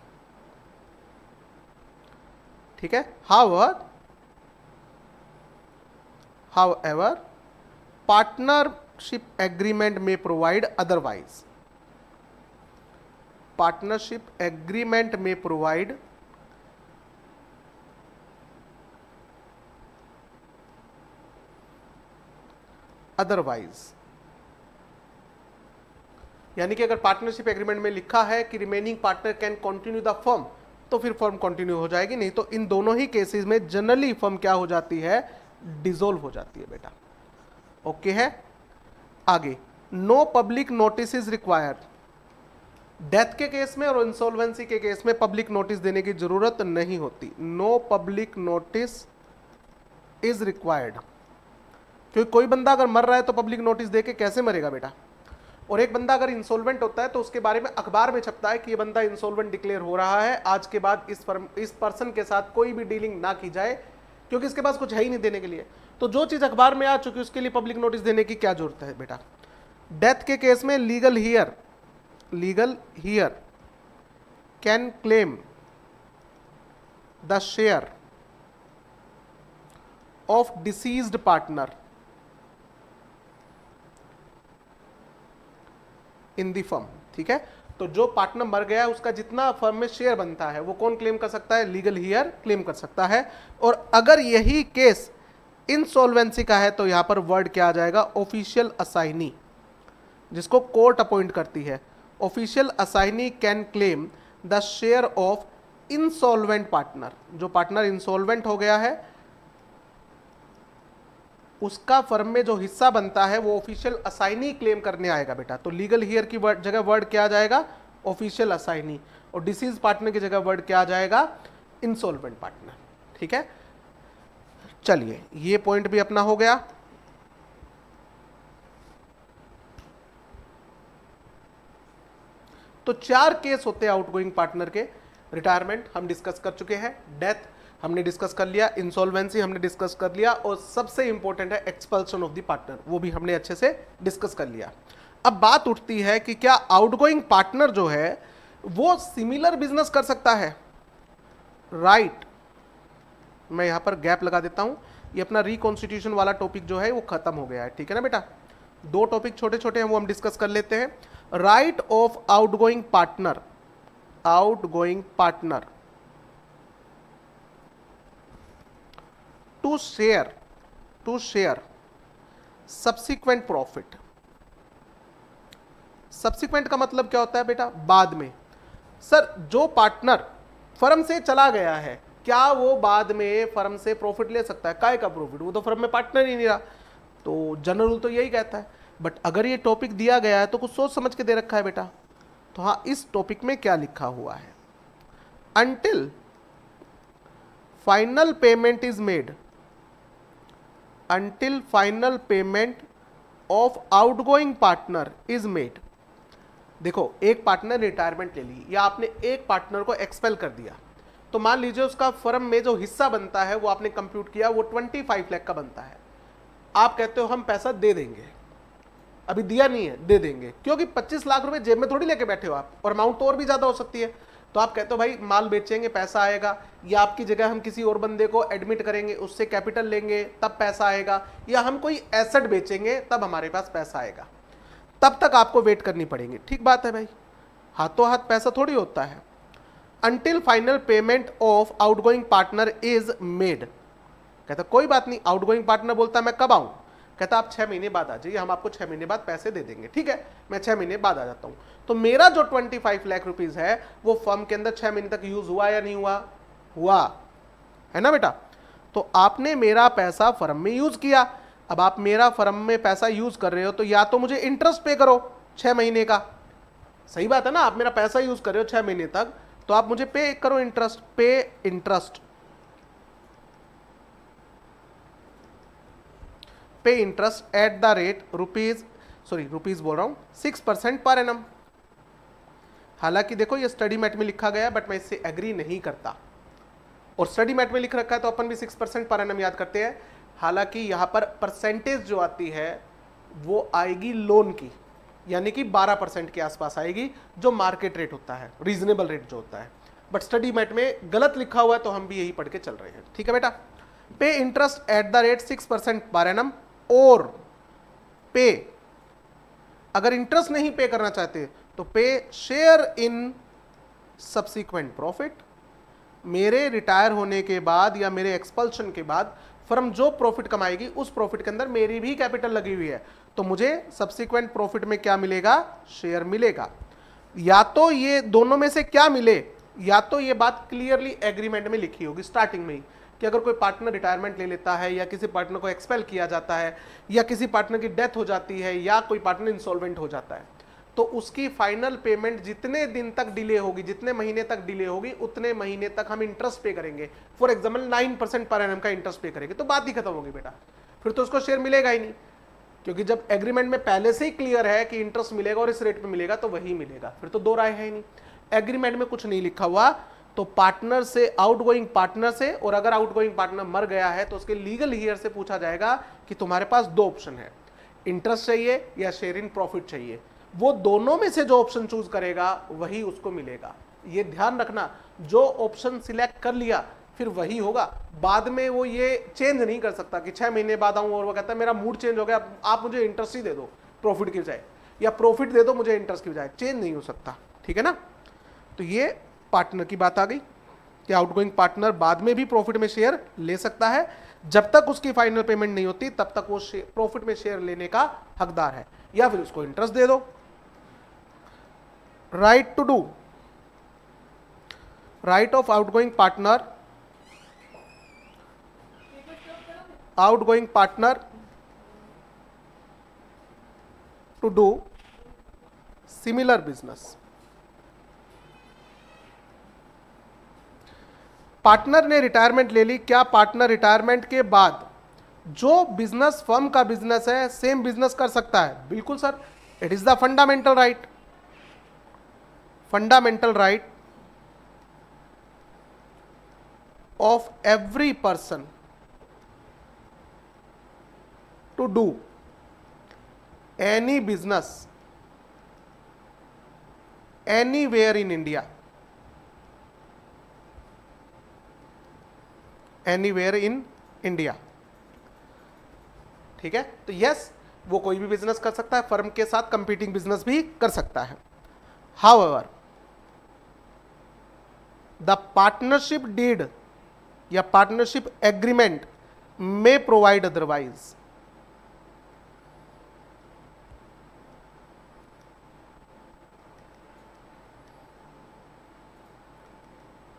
ठीक है, हाउएवर पार्टनरशिप एग्रीमेंट में प्रोवाइड अदरवाइज। पार्टनरशिप एग्रीमेंट में प्रोवाइड अदरवाइज, यानी कि अगर पार्टनरशिप एग्रीमेंट में लिखा है कि remaining partner can continue the firm, तो फिर फर्म कंटिन्यू हो जाएगी, नहीं तो इन दोनों ही केसेस में जनरली फर्म क्या हो जाती है? डिसॉल्व हो जाती है बेटा। ओके है? आगे, no public notice is required. Death के केस में और इंसॉल्वेंसी के केस में पब्लिक नोटिस देने की जरूरत नहीं होती। No public notice is required, क्योंकि कोई बंदा अगर मर रहा है तो पब्लिक नोटिस देके कैसे मरेगा बेटा? और एक बंदा अगर इंसॉल्वेंट होता है तो उसके बारे में अखबार में छपता है कि ये बंदा इंसॉल्वेंट डिक्लेयर हो रहा है, आज के बाद इस पर्सन के साथ कोई भी डीलिंग ना की जाए, क्योंकि इसके पास कुछ है ही नहीं देने के लिए। तो जो चीज अखबार में आ चुकी है उसके लिए पब्लिक नोटिस देने की क्या जरूरत है बेटा? डेथ के केस में legal here can claim the share of deceased partner in the firm. ठीक है, तो जो पार्टनर मर गया है उसका जितना फर्म में शेयर बनता है वो कौन क्लेम कर सकता है? लीगल हियर क्लेम कर सकता है। और अगर यही केस इंसॉल्वेंसी का है तो यहां पर वर्ड क्या आ जाएगा? ऑफिशियल असाइनी, जिसको कोर्ट अपॉइंट करती है। Official assignee can claim the share of insolvent partner. जो पार्टनर इंसॉल्वेंट हो गया है उसका फर्म में जो हिस्सा बनता है वो ऑफिशियल असाइनी क्लेम करने आएगा बेटा। तो लीगल हियर की जगह वर्ड क्या आ जाएगा? Official assignee. और डिसीज पार्टनर की जगह वर्ड क्या आ जाएगा? Insolvent partner. ठीक है, चलिए ये पॉइंट भी अपना हो गया। तो 4 केस होते हैं आउटगोइंग पार्टनर के। रिटायरमेंट हम डिस्कस कर चुके हैं, डेथ हमने डिस्कस कर लिया, इंसॉल्वेंसी हमने डिस्कस कर लिया, और सबसे इंपॉर्टेंट है एक्सपल्शन ऑफ द पार्टनर, वो भी हमने अच्छे से डिस्कस कर लिया। अब बात उठती है कि क्या आउटगोइंग पार्टनर जो है वो सिमिलर बिजनेस कर सकता है? राइट, मैं यहां पर गैप लगा देता हूं। ये अपना रिकॉन्स्टिट्यूशन वाला टॉपिक जो है वो खत्म हो गया है। ठीक है ना बेटा? 2 टॉपिक छोटे छोटे हैं वो हम डिस्कस कर लेते हैं। Right of outgoing partner to share subsequent profit. Subsequent का मतलब क्या होता है बेटा? बाद में। सर, जो पार्टनर फर्म से चला गया है क्या वो बाद में फर्म से प्रॉफिट ले सकता है? काय का प्रॉफिट? वो तो फर्म में पार्टनर ही नहीं रहा। तो जनरल रूल तो यही कहता है बट अगर ये टॉपिक दिया गया है तो कुछ सोच समझ के दे रखा है बेटा। तो हाँ, इस टॉपिक में क्या लिखा हुआ है, until final payment is made, until final payment of outgoing partner is made। देखो, एक पार्टनर रिटायरमेंट ले ली या आपने एक पार्टनर को एक्सपेल कर दिया, तो मान लीजिए उसका फर्म में जो हिस्सा बनता है वो आपने कंप्यूट किया, वो 25 लाख का बनता है। आप कहते हो हम पैसा दे देंगे, अभी दिया नहीं है, दे देंगे, क्योंकि 25 लाख रुपए जेब में थोड़ी लेके बैठे हो आप, और अमाउंट तो और भी ज्यादा हो सकती है। तो आप कहते हो भाई माल बेचेंगे पैसा आएगा, या आपकी जगह हम किसी और बंदे को एडमिट करेंगे, उससे कैपिटल लेंगे तब पैसा आएगा, या हम कोई एसेट बेचेंगे तब हमारे पास पैसा आएगा। तब तक आपको वेट करनी पड़ेगी। ठीक बात है भाई, हाथों हाथ पैसा थोड़ी होता है। Until final payment of outgoing partner is made. कहता कोई बात नहीं, आउटगोइंग पार्टनर बोलता मैं कब आऊं, कहता आप 6 महीने बाद आ जाइए, हम आपको 6 महीने बाद पैसे दे देंगे। ठीक है, मैं 6 महीने बाद आ जाता हूं। तो मेरा जो 25 लाख रुपीज है वो फर्म के अंदर 6 महीने तक यूज हुआ या नहीं हुआ, हुआ है ना बेटा। तो आपने मेरा पैसा फर्म में यूज किया, अब आप मेरा फर्म में पैसा यूज कर रहे हो तो या तो मुझे इंटरेस्ट पे करो 6 महीने का, सही बात है ना, आप मेरा पैसा यूज कर रहे हो 6 महीने तक, तो आप मुझे पे करो इंटरेस्ट, पे इंटरेस्ट, पे interest at the rate rupees बोल रहा हूं 6% पर एनम। हालांकि देखो ये स्टडी मैट में लिखा गया, बट मैं इससे एग्री नहीं करता, और स्टडी मैट में लिख रखा है तो अपन भी 6% पर एनम याद करते हैं। हालांकि यहां पर परसेंटेज जो आती है वो आएगी लोन की, यानी कि 12% के आसपास आएगी, जो मार्केट रेट होता है, रीजनेबल रेट जो होता है। बट स्टडी मैट में गलत लिखा हुआ है तो हम भी यही पढ़ के चल रहे हैं। ठीक है बेटा, पे interest at the rate 6% per annum, और पे, अगर इंटरेस्ट नहीं पे करना चाहते तो पे शेयर इन सब्सिक्वेंट प्रॉफिट। मेरे रिटायर होने के बाद या मेरे एक्सपल्शन के बाद फर्म जो प्रॉफिट कमाएगी उस प्रॉफिट के अंदर मेरी भी कैपिटल लगी हुई है, तो मुझे सब्सिक्वेंट प्रॉफिट में क्या मिलेगा, शेयर मिलेगा। या तो ये दोनों में से क्या मिले, या तो ये बात क्लियरली एग्रीमेंट में लिखी होगी स्टार्टिंग में ही कि अगर कोई पार्टनर रिटायरमेंट ले लेता है, या किसी पार्टनर को एक्सपेल किया जाता है, या किसी पार्टनर की डेथ हो जाती है, या कोई पार्टनर इंसॉल्वेंट हो जाता है, तो उसकी फाइनल पेमेंट जितने दिन तक डिले होगी, जितने महीने तक डिले होगी, उतने महीने तक हम इंटरेस्ट पे करेंगे। फॉर एग्जाम्पल 9% पर एनम का इंटरेस्ट पे करेंगे, तो बात ही खत्म होगी बेटा, फिर तो उसको शेयर मिलेगा ही नहीं, क्योंकि जब एग्रीमेंट में पहले से ही क्लियर है कि इंटरेस्ट मिलेगा और इस रेट पे मिलेगा तो वही मिलेगा, फिर तो दो राय है ही नहीं। एग्रीमेंट में कुछ नहीं लिखा हुआ तो पार्टनर से, आउटगोइंग पार्टनर से, और अगर आउटगोइंग पार्टनर मर गया है तो उसके लीगल हियर से पूछा जाएगा कि तुम्हारे पास दो ऑप्शन है, इंटरेस्ट चाहिए या शेयर इन प्रॉफिट चाहिए। वो दोनों में से जो ऑप्शन चूज करेगा वही उसको मिलेगा। ये ध्यान रखना, जो ऑप्शन सिलेक्ट कर लिया फिर वही होगा, बाद में वो ये चेंज नहीं कर सकता कि 6 महीने बाद आऊं और वो कहता है मेरा मूड चेंज हो गया, आप मुझे इंटरेस्ट ही दे दो प्रॉफिट की बजाय, या प्रॉफिट दे दो मुझे इंटरेस्ट की बजाय, चेंज नहीं हो सकता। ठीक है ना, तो ये पार्टनर की बात आ गई कि आउटगोइंग पार्टनर बाद में भी प्रॉफिट में शेयर ले सकता है, जब तक उसकी फाइनल पेमेंट नहीं होती तब तक वो प्रॉफिट में शेयर लेने का हकदार है, या फिर उसको इंटरेस्ट दे दो। Right to do, right of outgoing partner, outgoing partner to do similar business. Partner ने रिटायरमेंट ले ली, क्या पार्टनर रिटायरमेंट के बाद जो बिजनेस फर्म का बिजनेस है सेम बिजनेस कर सकता है? बिल्कुल sir, it is the fundamental right, fundamental right of every person to do any business anywhere in India, anywhere in India। ठीक है, तो यस, वो कोई भी बिजनेस कर सकता है, फर्म के साथ कंपीटिंग बिजनेस भी कर सकता है। However, the partnership deed या पार्टनरशिप एग्रीमेंट में प्रोवाइड अदरवाइज।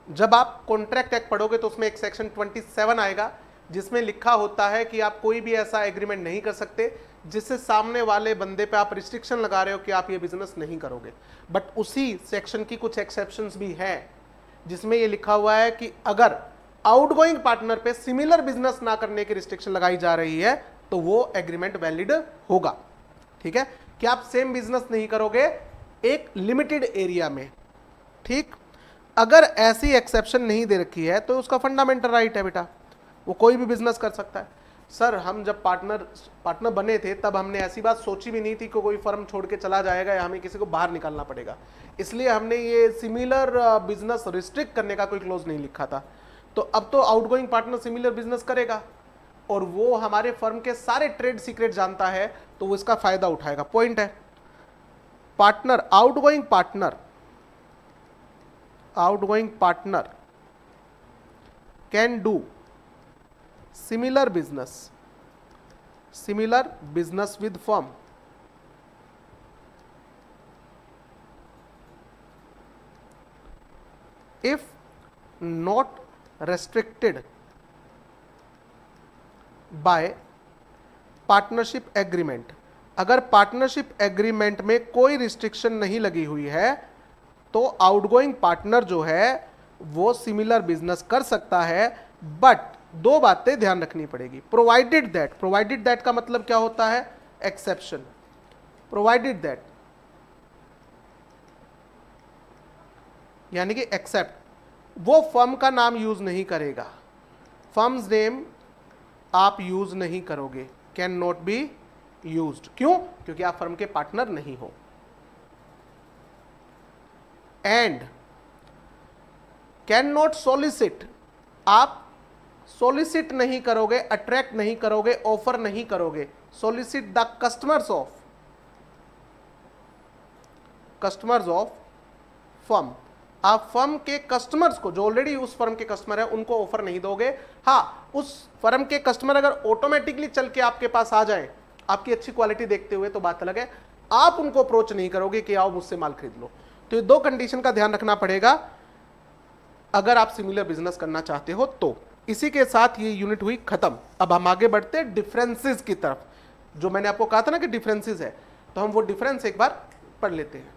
जब आप कॉन्ट्रैक्ट एक्ट पढ़ोगे तो उसमें एक सेक्शन 27 आएगा जिसमें लिखा होता है कि आप कोई भी ऐसा एग्रीमेंट नहीं कर सकते जिससे सामने वाले बंदे पे आप रिस्ट्रिक्शन लगा रहे हो कि आप ये बिजनेस नहीं करोगे। बट उसी सेक्शन की कुछ एक्सेप्शंस भी हैं जिसमें ये लिखा हुआ है कि अगर आउटगोइंग पार्टनर पे सिमिलर बिजनेस ना करने की रिस्ट्रिक्शन लगाई जा रही है तो वो एग्रीमेंट वैलिड होगा। ठीक है, कि आप सेम बिजनेस नहीं करोगे एक लिमिटेड एरिया में। ठीक, अगर ऐसी एक्सेप्शन नहीं दे रखी है तो उसका राइट है बेटा, वो कोई भी बिजनेस कर सकता है। सर हम जब पार्टनर बने थे तब हमने ऐसी बात सोची भी नहीं थी कि कोई फर्म छोड़ के चला जाएगा या हमें किसी को बाहर निकालना पड़ेगा, इसलिए हमने ये सिमिलर बिजनेस रिस्ट्रिक्ट करने का कोई क्लोज नहीं लिखा था। तो अब तो आउटगोइंग पार्टनर सिमिलर बिजनेस करेगा और वो हमारे फर्म के सारे ट्रेड सीक्रेट जानता है तो वो इसका फायदा उठाएगा। पॉइंट है, partner outgoing partner can do similar business with firm if not restricted by partnership agreement. अगर पार्टनरशिप एग्रीमेंट में कोई रिस्ट्रिक्शन नहीं लगी हुई है तो आउटगोइंग पार्टनर जो है वो सिमिलर बिजनेस कर सकता है, बट दो बातें ध्यान रखनी पड़ेगी। प्रोवाइडेड दैट का मतलब क्या होता है? एक्सेप्शन। प्रोवाइडेड दैट यानी कि एक्सेप्ट, वो फर्म का नाम यूज नहीं करेगा, फर्म्स नेम आप यूज नहीं करोगे, कैन नॉट बी यूज्ड। क्यों? क्योंकि आप फर्म के पार्टनर नहीं हो। एंड कैन नॉट सॉलिसिट, आप सोलिसिट नहीं करोगे, अट्रैक्ट नहीं करोगे, ऑफर नहीं करोगे। Solicit the customers of firm, आप फर्म के कस्टमर्स को जो ऑलरेडी उस फर्म के कस्टमर है उनको ऑफर नहीं दोगे। हाँ, उस फर्म के कस्टमर अगर ऑटोमेटिकली चल के आपके पास आ जाए आपकी अच्छी क्वालिटी देखते हुए तो बात अलग है, आप उनको अप्रोच नहीं करोगे कि आओ मुझसे माल खरीद लो। तो ये दो कंडीशन का ध्यान रखना पड़ेगा अगर आप सिमिलर बिजनेस करना चाहते हो तो। इसी के साथ ये यूनिट हुई खत्म। अब हम आगे बढ़ते हैं डिफरेंसेस की तरफ। जो मैंने आपको कहा था ना कि डिफरेंसेस है, तो हम वो डिफरेंस एक बार पढ़ लेते हैं।